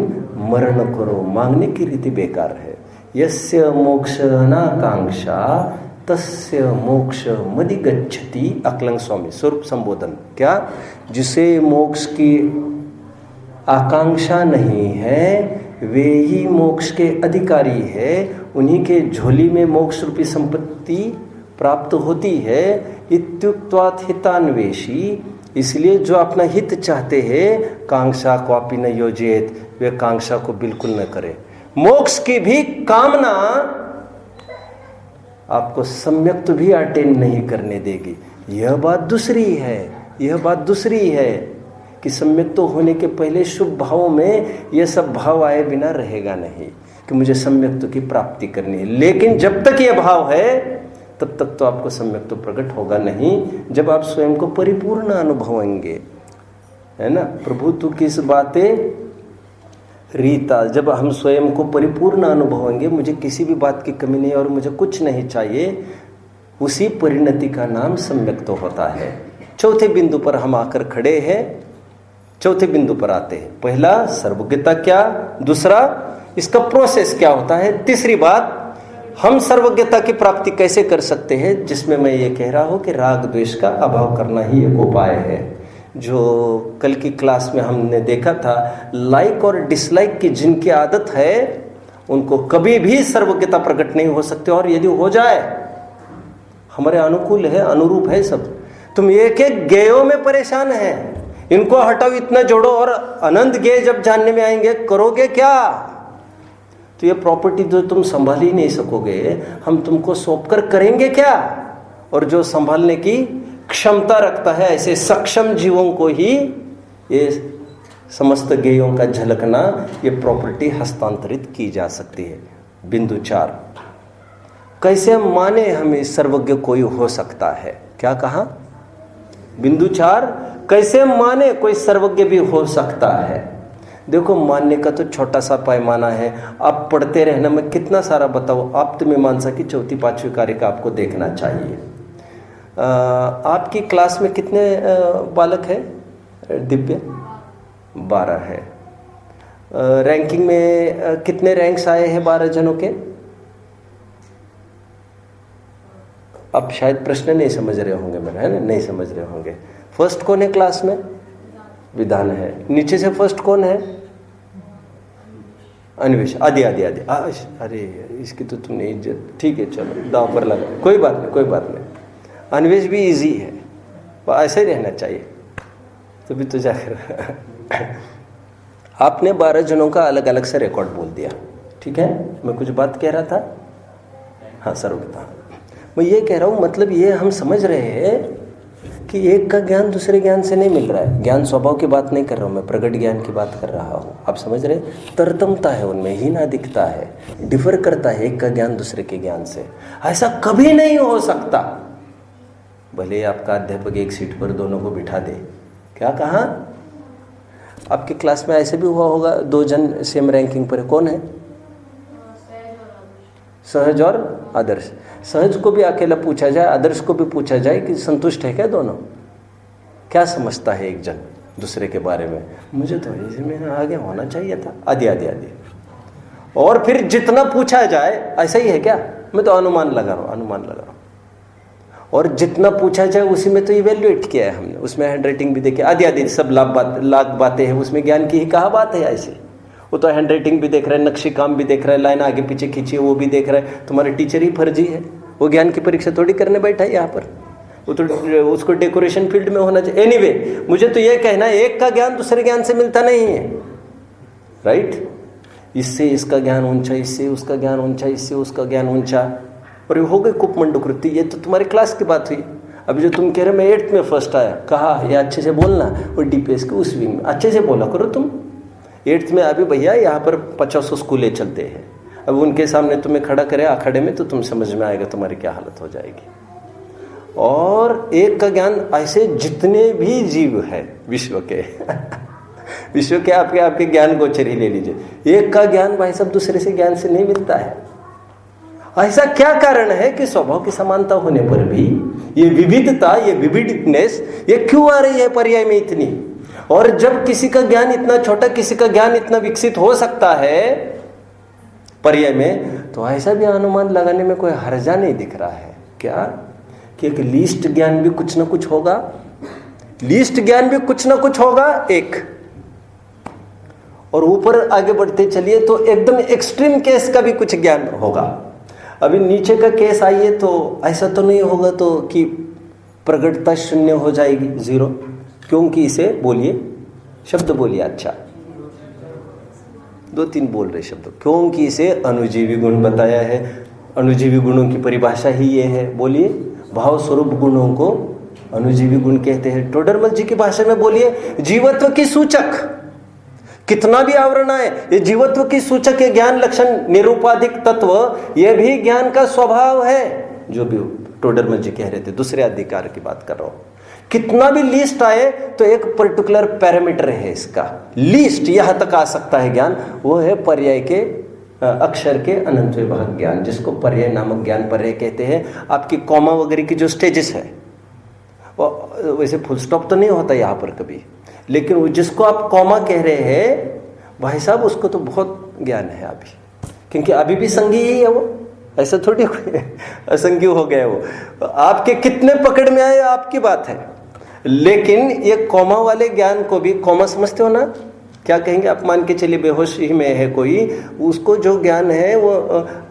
मरण करो। मांगने की रीति बेकार है। यस्य मोक्ष अनाकांक्षा तस्य मोक्ष मदि गच्छति। अकलंग स्वामी स्वरूप संबोधन। क्या? जिसे मोक्ष की आकांक्षा नहीं है वे ही मोक्ष के अधिकारी है, उन्हीं के झोली में मोक्ष रूपी संपत्ति प्राप्त होती है। इत्युक्त्वात् हितान्वेषी, इसलिए जो अपना हित चाहते हैं, कांक्षा क्वापि न योजेत, वे कांक्षा को बिल्कुल न करे। मोक्ष की भी कामना आपको सम्यक तो भी अटेन नहीं करने देगी। यह बात दूसरी है, यह बात दूसरी है कि सम्यक तो होने के पहले शुभ भावों में यह सब भाव आए बिना रहेगा नहीं कि मुझे सम्यक की प्राप्ति करनी है। लेकिन जब तक यह भाव है तब तक तो आपको सम्यक तो प्रकट होगा नहीं, जब आप स्वयं को परिपूर्ण अनुभवेंगे, है ना। प्रभु तू किस बातें रीता, जब हम स्वयं को परिपूर्ण अनुभवेंगे, मुझे किसी भी बात की कमी नहीं और मुझे कुछ नहीं चाहिए, उसी परिणति का नाम सम्यक तो होता है। चौथे बिंदु पर हम आकर खड़े हैं। चौथे बिंदु पर आते हैं। पहला, सर्वज्ञता क्या, दूसरा इसका प्रोसेस क्या होता है, तीसरी बात हम सर्वज्ञता की प्राप्ति कैसे कर सकते हैं, जिसमें मैं ये कह रहा हूं कि राग द्वेष का अभाव करना ही एक उपाय है। जो कल की क्लास में हमने देखा था, लाइक और डिसलाइक की जिनकी आदत है उनको कभी भी सर्वज्ञता प्रकट नहीं हो सकती, और यदि हो जाए हमारे अनुकूल है, अनुरूप है सब। तुम एक एक गेयों में परेशान है, इनको हटाओ, इतना जोड़ो, और अनंत गेय जब जानने में आएंगे करोगे क्या। तो ये प्रॉपर्टी जो तुम संभाल ही नहीं सकोगे, हम तुमको सौंप कर करेंगे क्या। और जो संभालने की क्षमता रखता है, ऐसे सक्षम जीवों को ही ये समस्त गेयों का झलकना, ये प्रॉपर्टी हस्तांतरित की जा सकती है। बिंदु 4, कैसे माने हमें सर्वज्ञ कोई हो सकता है। क्या कहा? बिंदु 4, कैसे माने कोई सर्वज्ञ भी हो सकता है। देखो, मानने का तो छोटा सा पैमाना है। आप पढ़ते रहना, मैं कितना सारा बताऊँ। आप्तमीमांसा की 4-5वीं कारिका आपको देखना चाहिए। आपकी क्लास में कितने बालक हैं दिव्य? 12 है। रैंकिंग में कितने रैंक्स आए हैं 12 जनों के? आप शायद प्रश्न नहीं समझ रहे होंगे मेरा, है ना, नहीं समझ रहे होंगे। फर्स्ट कौन है क्लास में? विधान है। नीचे से फर्स्ट कौन है? अन्वेष। आदि आदि आदि। अरे इसकी तो तुमने इज्जत, ठीक है चलो दाव पर लगा, कोई बात नहीं, कोई बात नहीं। अन्वेष भी इजी है, ऐसे ही रहना चाहिए। तो भी तो जाकर आपने 12 जनों का अलग अलग से रिकॉर्ड बोल दिया, ठीक है। मैं कुछ बात कह रहा था, हाँ सर्वज्ञता मैं ये कह रहा हूँ, मतलब ये हम समझ रहे हैं कि एक का ज्ञान दूसरे ज्ञान से नहीं मिल रहा है। ज्ञान स्वभाव की बात नहीं कर रहा हूँ मैं, प्रगट ज्ञान की बात कर रहा हूँ। आप समझ रहे? तरतमता है उनमें, हीना दिखता है, डिफर करता है एक का ज्ञान दूसरे के ज्ञान से। ऐसा कभी नहीं हो सकता। भले आपका अध्यापक एक सीट पर दोनों को बिठा दे। क्या कहा? आपकी क्लास में ऐसे भी हुआ होगा, 2 जन सेम रैंकिंग पर है। कौन है? सहज और आदर्श। सहज को भी अकेला पूछा जाए, आदर्श को भी पूछा जाए कि संतुष्ट है क्या दोनों, क्या समझता है एक जन दूसरे के बारे में, मुझे तो ऐसे में आगे होना चाहिए था, आदि आदि आदि। और फिर जितना पूछा जाए ऐसा ही है क्या, मैं तो अनुमान लगा रहा हूँ, अनुमान लगा रहा हूँ। और जितना पूछा जाए उसी में तो इवेल्युएट किया है हमने, उसमें हैंड राइटिंग भी देखे, आदि आदि सब लाख बातें हैं, उसमें ज्ञान की ही कहा बात है ऐसे। वो तो हैंड राइटिंग भी देख रहा है, नक्शे काम भी देख रहा है, लाइन आगे पीछे खींची वो भी देख रहा है। तुम्हारे टीचर ही फर्जी है, वो ज्ञान की परीक्षा थोड़ी करने बैठा है यहाँ पर, वो तो उसको डेकोरेशन फील्ड में होना चाहिए। एनीवे, मुझे तो ये कहना है एक का ज्ञान दूसरे ज्ञान से मिलता नहीं है, राइट। इससे इसका ज्ञान ऊंचा, इससे उसका ज्ञान ऊंचा, इससे उसका ज्ञान ऊंचा, और ये हो गई कुपमंडू कृति। ये तो तुम्हारी क्लास की बात हुई। अभी जो तुम कह रहे मैं 8th में फर्स्ट आया, कहा ये अच्छे से बोलना, और DPS के उस विंग में अच्छे से बोला करो तुम। 8th में अभी भैया यहाँ पर 50 स्कूलें चलते हैं, अब उनके सामने तुम्हें खड़ा करे अखाड़े में तो तुम समझ में आएगा तुम्हारी क्या हालत हो जाएगी। और एक का ज्ञान ऐसे जितने भी जीव है विश्व के विश्व के आपके ज्ञान गोचर ही ले लीजिए, एक का ज्ञान भाई सब दूसरे से ज्ञान से नहीं मिलता है। ऐसा क्या कारण है कि स्वभाव की समानता होने पर भी ये विविधता, ये विविडनेस ये क्यों आ रही है पर्याय में इतनी। और जब किसी का ज्ञान इतना छोटा, किसी का ज्ञान इतना विकसित हो सकता है पर्याय में, तो ऐसा भी अनुमान लगाने में कोई हर्जा नहीं दिख रहा है क्या, कि एक लीस्ट ज्ञान भी कुछ ना कुछ होगा, लीस्ट ज्ञान भी कुछ ना कुछ होगा एक। और ऊपर आगे बढ़ते चलिए तो एकदम एक्सट्रीम केस का भी कुछ ज्ञान होगा। अभी नीचे का केस आइए तो ऐसा तो नहीं होगा तो कि प्रगटता शून्य हो जाएगी, 0, क्योंकि इसे बोलिए, शब्द बोलिए, अच्छा 2-3 बोल रहे शब्द, क्योंकि इसे अनुजीवी गुण बताया है। अनुजीवी गुणों की परिभाषा ही ये है, बोलिए। भाव स्वरूप गुणों को अनुजीवी गुण कहते हैं। टोडरमल जी की भाषा में बोलिए, जीवत्व की सूचक। कितना भी आवरण आए, ये जीवत्व की सूचक है, ज्ञान लक्षण निरूपाधिक तत्व, ये भी ज्ञान का स्वभाव है। जो भी टोडरमल जी कह रहे थे, दूसरे अधिकार की बात कर रहा हूं। कितना भी लीस्ट आए तो एक पर्टिकुलर पैरामीटर है इसका, लीस्ट यहां तक आ सकता है ज्ञान, वो है पर्याय के अक्षर के अनंत विभाग ज्ञान, जिसको पर्याय नामक ज्ञान पर्याय कहते हैं। आपकी कॉमा वगैरह की जो स्टेजेस है, वैसे फुल स्टॉप तो नहीं होता यहाँ पर कभी, लेकिन वो जिसको आप कॉमा कह रहे हैं भाई साहब, उसको तो बहुत ज्ञान है अभी, क्योंकि अभी भी संगी ही है वो, ऐसा थोड़ी असंगी हो गया वो। आपके कितने पकड़ में आए आपकी बात है, लेकिन ये कॉमा वाले ज्ञान को भी, कॉमा समझते हो ना, क्या कहेंगे आप, मान के चलिए बेहोश ही में है कोई, उसको जो ज्ञान है वो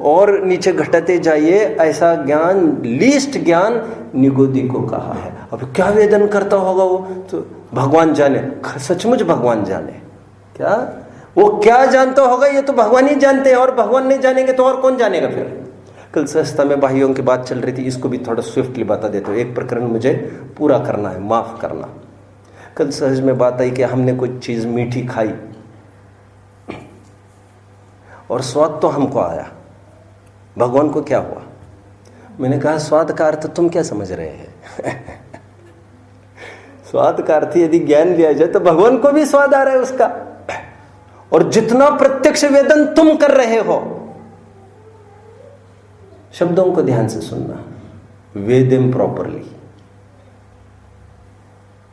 और नीचे घटाते जाइए, ऐसा ज्ञान, लीस्ट ज्ञान निगोदी को कहा है। अब क्या वेदन करता होगा वो, तो भगवान जाने, सचमुच भगवान जाने, क्या वो क्या जानता होगा, ये तो भगवान ही जानते हैं, और भगवान नहीं जानेंगे तो और कौन जानेगा फिर। कल सहजता में भाइयों की बात चल रही थी, इसको भी थोड़ा स्विफ्टली बता देता हूँ, एक प्रकरण मुझे पूरा करना है, माफ करना। कल सहज में बात आई कि हमने कोई चीज़ मीठी खाई और स्वाद तो हमको आया, भगवान को क्या हुआ। मैंने कहा स्वाद का अर्थ तुम क्या समझ रहे हैं स्वाद का अर्थ यदि ज्ञान लिया जाए तो भगवान को भी स्वाद आ रहा है उसका। और जितना प्रत्यक्ष वेदन तुम कर रहे हो, शब्दों को ध्यान से सुनना, वेदम प्रॉपरली,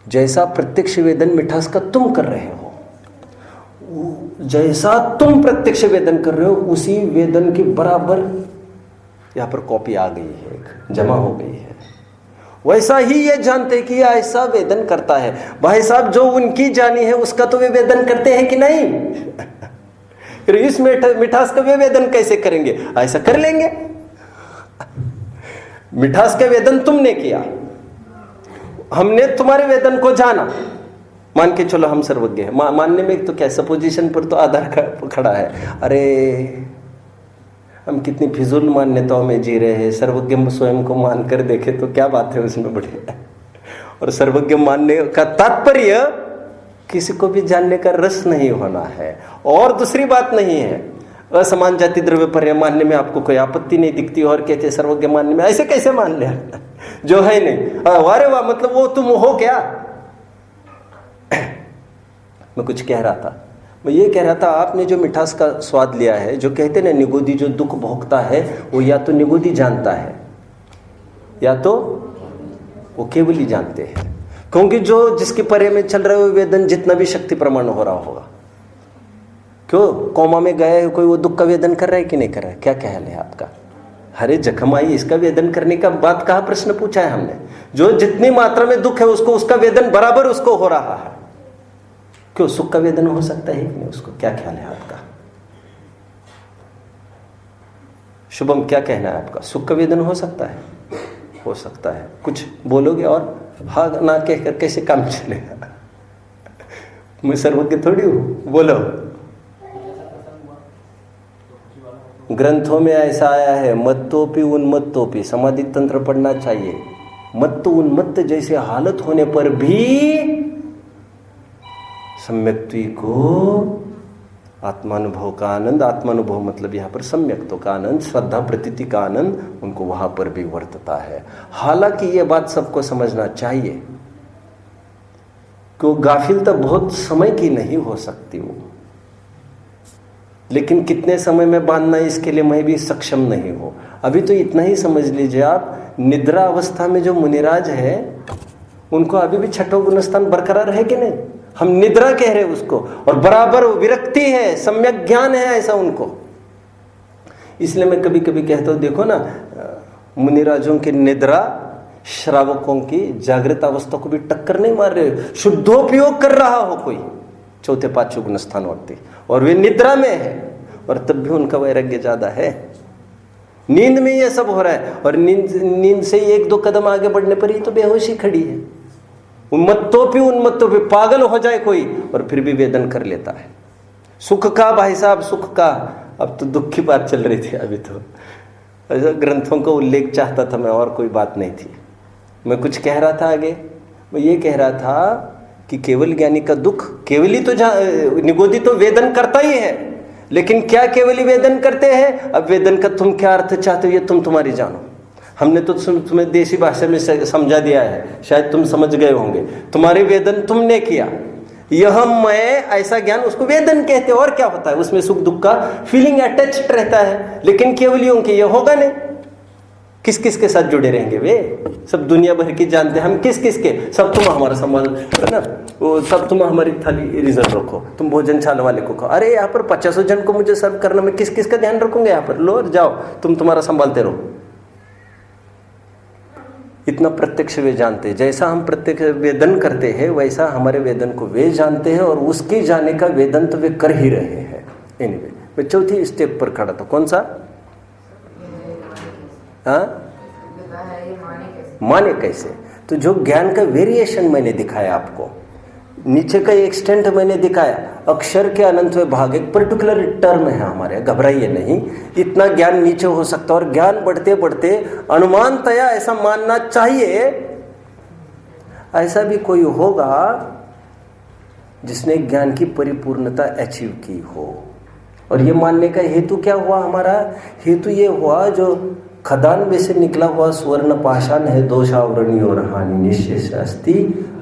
जैसा प्रत्यक्ष वेदन मिठास का तुम कर रहे हो, जैसा तुम प्रत्यक्ष वेदन कर रहे हो, उसी वेदन की बराबर यहां पर कॉपी आ गई है, एक जमा हो गई है। वैसा ही ये जानते कि ऐसा वेदन करता है। भाई साहब, जो उनकी जानी है उसका तो वे वेदन करते हैं कि नहीं फिर इस मिठास का वे वेदन कैसे करेंगे, ऐसा कर लेंगे। मिठास का वेदन तुमने किया, हमने तुम्हारे वेदन को जाना, मान के चलो हम सर्वज्ञ हैं। मानने में तो क्या, सपोजिशन पर तो आधार खड़ा है। अरे हम कितनी फिजूल मान्यताओं में जी रहे हैं, सर्वज्ञ स्वयं को मान कर देखे तो क्या बात है उसमें बढ़िया। और सर्वज्ञ मानने का तात्पर्य किसी को भी जानने का रस नहीं होना है, और दूसरी बात नहीं है। असमान जाति द्रव्य पर्याय मानने में आपको कोई आपत्ति नहीं दिखती, और कहते सर्वज्ञ मानने में ऐसे कैसे मान ले जो है नहीं। वारे वाह, मतलब वो तुम हो क्या। मैं कुछ कह रहा था, मैं ये कह रहा था, आपने जो मिठास का स्वाद लिया है, जो कहते ना निगोदी जो दुख भोगता है वो या तो निगोदी जानता है, या तो वो केवल ही जानते हैं, क्योंकि जो जिसके परे में चल रहा है वो वेदन जितना भी शक्ति प्रमाण हो रहा होगा। क्यों कोमा में गया है कोई, वो दुख का वेदन कर रहा है कि नहीं कर रहा है? क्या ख्याल है आपका? हरे जख्म आई, इसका वेदन करने का बात कहाँ प्रश्न पूछा है हमने? जो जितनी मात्रा में दुख है उसको, उसका वेदन बराबर उसको हो रहा है। क्यों सुख का वेदन हो सकता है कि नहीं उसको? क्या ख्याल है आपका? शुभम क्या कहना है आपका? सुख का वेदन हो सकता है? हो सकता है। कुछ बोलोगे और? हाँ ना कहकर कैसे काम चलेगा? मैं सर्वज्ञ थोड़ी हूं, बोलो। ग्रंथों में ऐसा आया है, मत्तोपि उन्मत्तोपि, समाधि तंत्र पढ़ना चाहिए। मत्त उन्मत्त जैसे हालत होने पर भी सम्यक्त्वी को आत्मानुभव का आनंद, आत्मानुभव मतलब यहाँ पर सम्यक्त्व का आनंद, श्रद्धा प्रतीति का आनंद उनको वहां पर भी वर्तता है। हालांकि ये बात सबको समझना चाहिए, क्यों गाफिल तो बहुत समय की नहीं हो सकती वो, लेकिन कितने समय में बांधना इसके लिए मैं भी सक्षम नहीं हूं। अभी तो इतना ही समझ लीजिए आप, निद्रा अवस्था में जो मुनिराज है उनको अभी भी छठो गुणस्थान बरकरार है कि नहीं? हम निद्रा कह रहे उसको, और बराबर विरक्ति है, सम्यक ज्ञान है ऐसा उनको। इसलिए मैं कभी कभी कहता हूं, देखो ना मुनिराजों की निद्रा श्रावकों की जागृत अवस्था को भी टक्कर नहीं मार रहे। शुद्धोपयोग कर रहा हो कोई चौथे पांचवें गुणस्थान व्यक्ति, और वे निद्रा में है, और तब भी उनका वैराग्य ज्यादा है। नींद में ये सब हो रहा है, और नींद से एक दो कदम आगे बढ़ने पर ही तो बेहोशी खड़ी है। उन्मत्तों पे पागल हो जाए कोई और फिर भी वेदन कर लेता है। सुख का भाई साहब, सुख का, अब तो दुख की बात चल रही थी अभी तो। ऐसा ग्रंथों का उल्लेख चाहता था मैं, और कोई बात नहीं थी। मैं कुछ कह रहा था आगे, मैं ये कह रहा था कि केवल ज्ञानी का दुख, केवली तो निगोदी तो वेदन करता ही है, लेकिन क्या केवली वेदन करते हैं? अब वेदन का तुम क्या अर्थ चाहते हो ये तुम तुम्हारी जानो। हमने तो तुम्हें देसी भाषा में समझा दिया है, शायद तुम समझ गए होंगे। तुम्हारे वेदन तुमने किया, यह मैं ऐसा ज्ञान, उसको वेदन कहते हैं। और क्या होता है उसमें? सुख दुख का फीलिंग अटैच्ड रहता है, लेकिन केवलियों के ये होगा नहीं। किस किस के साथ जुड़े रहेंगे वे? सब दुनिया भर की जानते हैं हम, किस किस के। सब तुम हमारा संभाल है ना, वो सब तुम हमारी थाली रिजर्व रखो, तुम भोजनशाला वाले को कहो, अरे यहाँ पर 50 जन को मुझे सर्व करना, मैं किस किस का ध्यान रखूंगा यहाँ पर? लो जाओ, तुम तुम्हारा संभालते रहो। इतना प्रत्यक्ष वे जानते हैं। जैसा हम प्रत्यक्ष वेदन करते हैं वैसा हमारे वेदन को वे जानते हैं, और उसके जाने का वेदन तो वे कर ही रहे हैं। एनीवे, मैं चौथी स्टेप पर खड़ा था। कौन सा? माने कैसे? तो जो ज्ञान का वेरिएशन मैंने दिखाया आपको, नीचे का एक्सटेंट मैंने दिखाया। अक्षर के अनंतवें भाग एक पर्टिकुलर टर्म है हमारे, घबराइए नहीं, इतना ज्ञान नीचे हो सकता है। और ज्ञान बढ़ते बढ़ते अनुमानतया ऐसा मानना चाहिए ऐसा भी कोई होगा जिसने ज्ञान की परिपूर्णता अचीव की हो। और ये मानने का हेतु क्या हुआ हमारा? हेतु ये हुआ, जो खदान में से निकला हुआ स्वर्ण पाषाण है, दोषावरणी और हानि निशेष अस्ति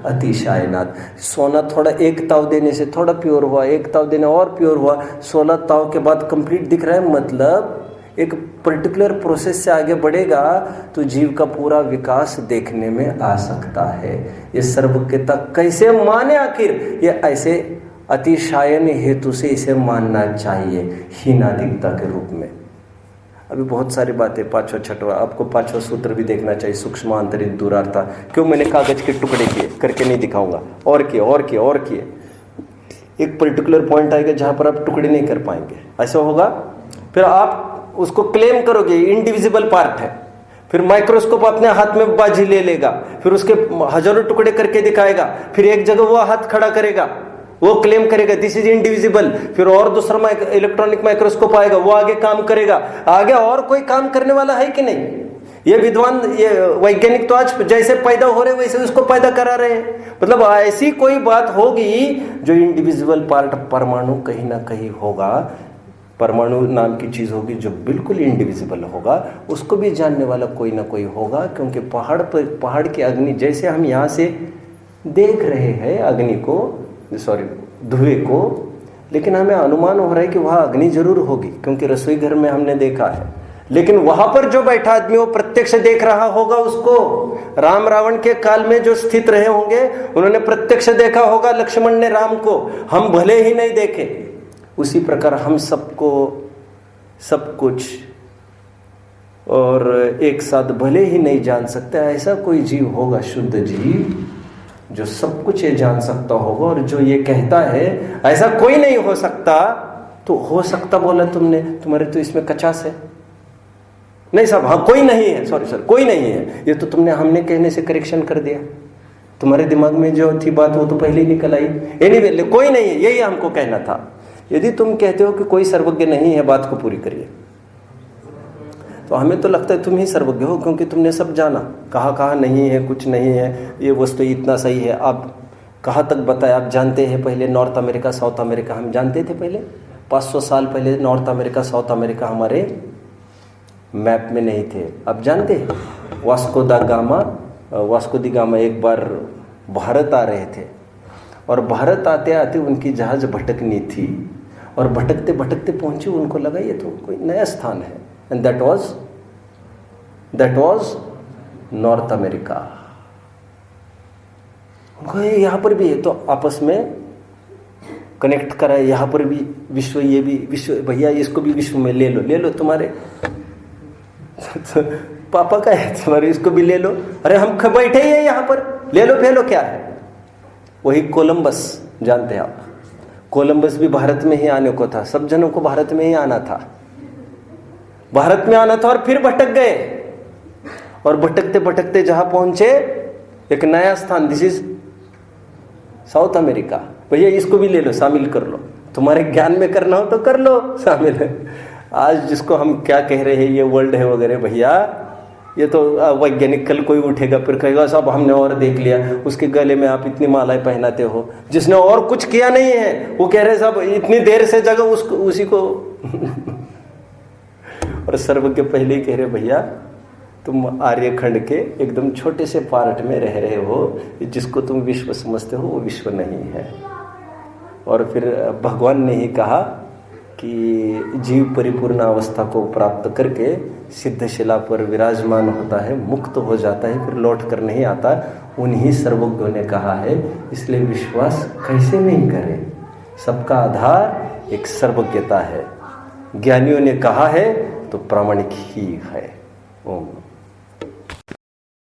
अतिशायनाथ। सोना थोड़ा एक ताव देने से थोड़ा प्योर हुआ, एक ताव देने और प्योर हुआ, 16 ताव के बाद कंप्लीट दिख रहा है। मतलब एक पर्टिकुलर प्रोसेस से आगे बढ़ेगा तो जीव का पूरा विकास देखने में आ सकता है। ये सर्वज्ञता कैसे माने? आखिर ये ऐसे अतिशायन हेतु से इसे मानना चाहिए, हीनादिकता के रूप में। अभी बहुत सारी बातें, पांचवा छठवा, आपको पांचवा सूत्र भी देखना चाहिए, सूक्ष्म आंतरिक दूरार्था। क्यों मैंने कागज के टुकड़े किए, करके नहीं दिखाऊंगा, और किए और किए और किए। एक पर्टिकुलर पॉइंट आएगा जहां पर आप टुकड़े नहीं कर पाएंगे, ऐसा होगा। फिर आप उसको क्लेम करोगे इंडिविजिबल पार्ट है, फिर माइक्रोस्कोप अपने हाथ में बाजी ले लेगा, फिर उसके हजारों टुकड़े करके दिखाएगा, फिर एक जगह वो हाथ खड़ा करेगा, वो क्लेम करेगा दिस इज इंडिविजिबल। फिर और दूसरा इलेक्ट्रॉनिक माइक्रोस्कोप आएगा, वो आगे काम करेगा। आगे और कोई काम करने वाला है कि नहीं? ये विद्वान, ये वैज्ञानिक तो आज जैसे पैदा हो रहे वैसे उसको पैदा करा रहे हैं। मतलब ऐसी कोई बात होगी जो इंडिविजुअल पार्ट, परमाणु कहीं ना कहीं होगा, परमाणु नाम की चीज होगी जो बिल्कुल इंडिविजिबल होगा, उसको भी जानने वाला कोई ना कोई होगा। क्योंकि पहाड़ की अग्नि जैसे हम यहाँ से देख रहे हैं अग्नि को, धुएं को, लेकिन हमें अनुमान हो रहा है कि वहाँ अग्नि जरूर होगी, क्योंकि रसोई घर में हमने देखा है लेकिन वहां पर जो बैठा आदमी वो प्रत्यक्ष देख रहा होगा उसको। राम रावण के काल में जो स्थित रहे होंगे उन्होंने प्रत्यक्ष देखा होगा लक्ष्मण ने राम को, हम भले ही नहीं देखे। उसी प्रकार हम सबको सब कुछ और एक साथ भले ही नहीं जान सकते। ऐसा कोई जीव होगा शुद्ध जीव जो सब कुछ ये जान सकता होगा और जो ये कहता है ऐसा कोई नहीं हो सकता। तो हो सकता बोला तुमने, तुम्हारे तो इसमें कचास है। नहीं साहब, हाँ कोई नहीं है, सॉरी सर कोई नहीं है, ये तो हमने कहने से करेक्शन कर दिया। तुम्हारे दिमाग में जो थी बात वो तो पहले ही निकल आई। एनीवे कोई नहीं है, यही हमको कहना था। यदि तुम कहते हो कि कोई सर्वज्ञ नहीं है, बात को पूरी करिए। तो हमें तो लगता है तुम ही सर्वज्ञ हो, क्योंकि तुमने सब जाना, कहाँ नहीं है, कुछ नहीं है, ये वस्तु इतना सही है। आप कहाँ तक बताया, आप जानते हैं पहले नॉर्थ अमेरिका साउथ अमेरिका हम जानते थे पहले 500 साल पहले नॉर्थ अमेरिका साउथ अमेरिका हमारे मैप में नहीं थे। अब जानते हैं वास्को दी गामा एक बार भारत आ रहे थे और भारत आते आते उनकी जहाज भटकनी थी और भटकते भटकते पहुंचे, उनको लगा ये तो कोई नया स्थान है। And that was north America. उनको यहाँ पर भी है, तो आपस में कनेक्ट करा, यहाँ पर भी विश्व, ये भी विश्व, भैया इसको भी विश्व में ले लो तुम्हारे पापा का है तुम्हारे, इसको भी ले लो। अरे हम बैठे ही है यहाँ पर, ले लो क्या है। वही कोलंबस, जानते हैं आप, कोलंबस भी भारत में ही आने को था, सब जनों को भारत में ही आना था, भारत में आना था और फिर भटक गए और भटकते भटकते जहां पहुंचे एक नया स्थान, दिस इज साउथ अमेरिका। भैया इसको भी ले लो, शामिल कर लो, तुम्हारे ज्ञान में करना हो तो कर लो शामिल है। आज जिसको हम क्या कह रहे हैं ये वर्ल्ड है वगैरह, भैया ये तो वैज्ञानिक, कल कोई उठेगा फिर कहेगा साहब हमने और देख लिया, उसके गले में आप इतनी मालाएं पहनाते हो, जिसने और कुछ किया नहीं है वो कह रहे साहब इतनी देर से जगह उसको उसी को और सर्वज्ञ पहले ही कह रहे भैया तुम आर्यखंड के एकदम छोटे से पार्ट में रह रहे हो, जिसको तुम विश्व समझते हो वो विश्व नहीं है। और फिर भगवान ने ही कहा कि जीव परिपूर्ण अवस्था को प्राप्त करके सिद्धशिला पर विराजमान होता है, मुक्त हो जाता है, फिर लौट कर नहीं आता। उन्हीं सर्वज्ञों ने कहा है, इसलिए विश्वास कैसे नहीं करें, सबका आधार एक सर्वज्ञता है। ज्ञानियों ने कहा है तो प्रामाणिक ही है। ओम।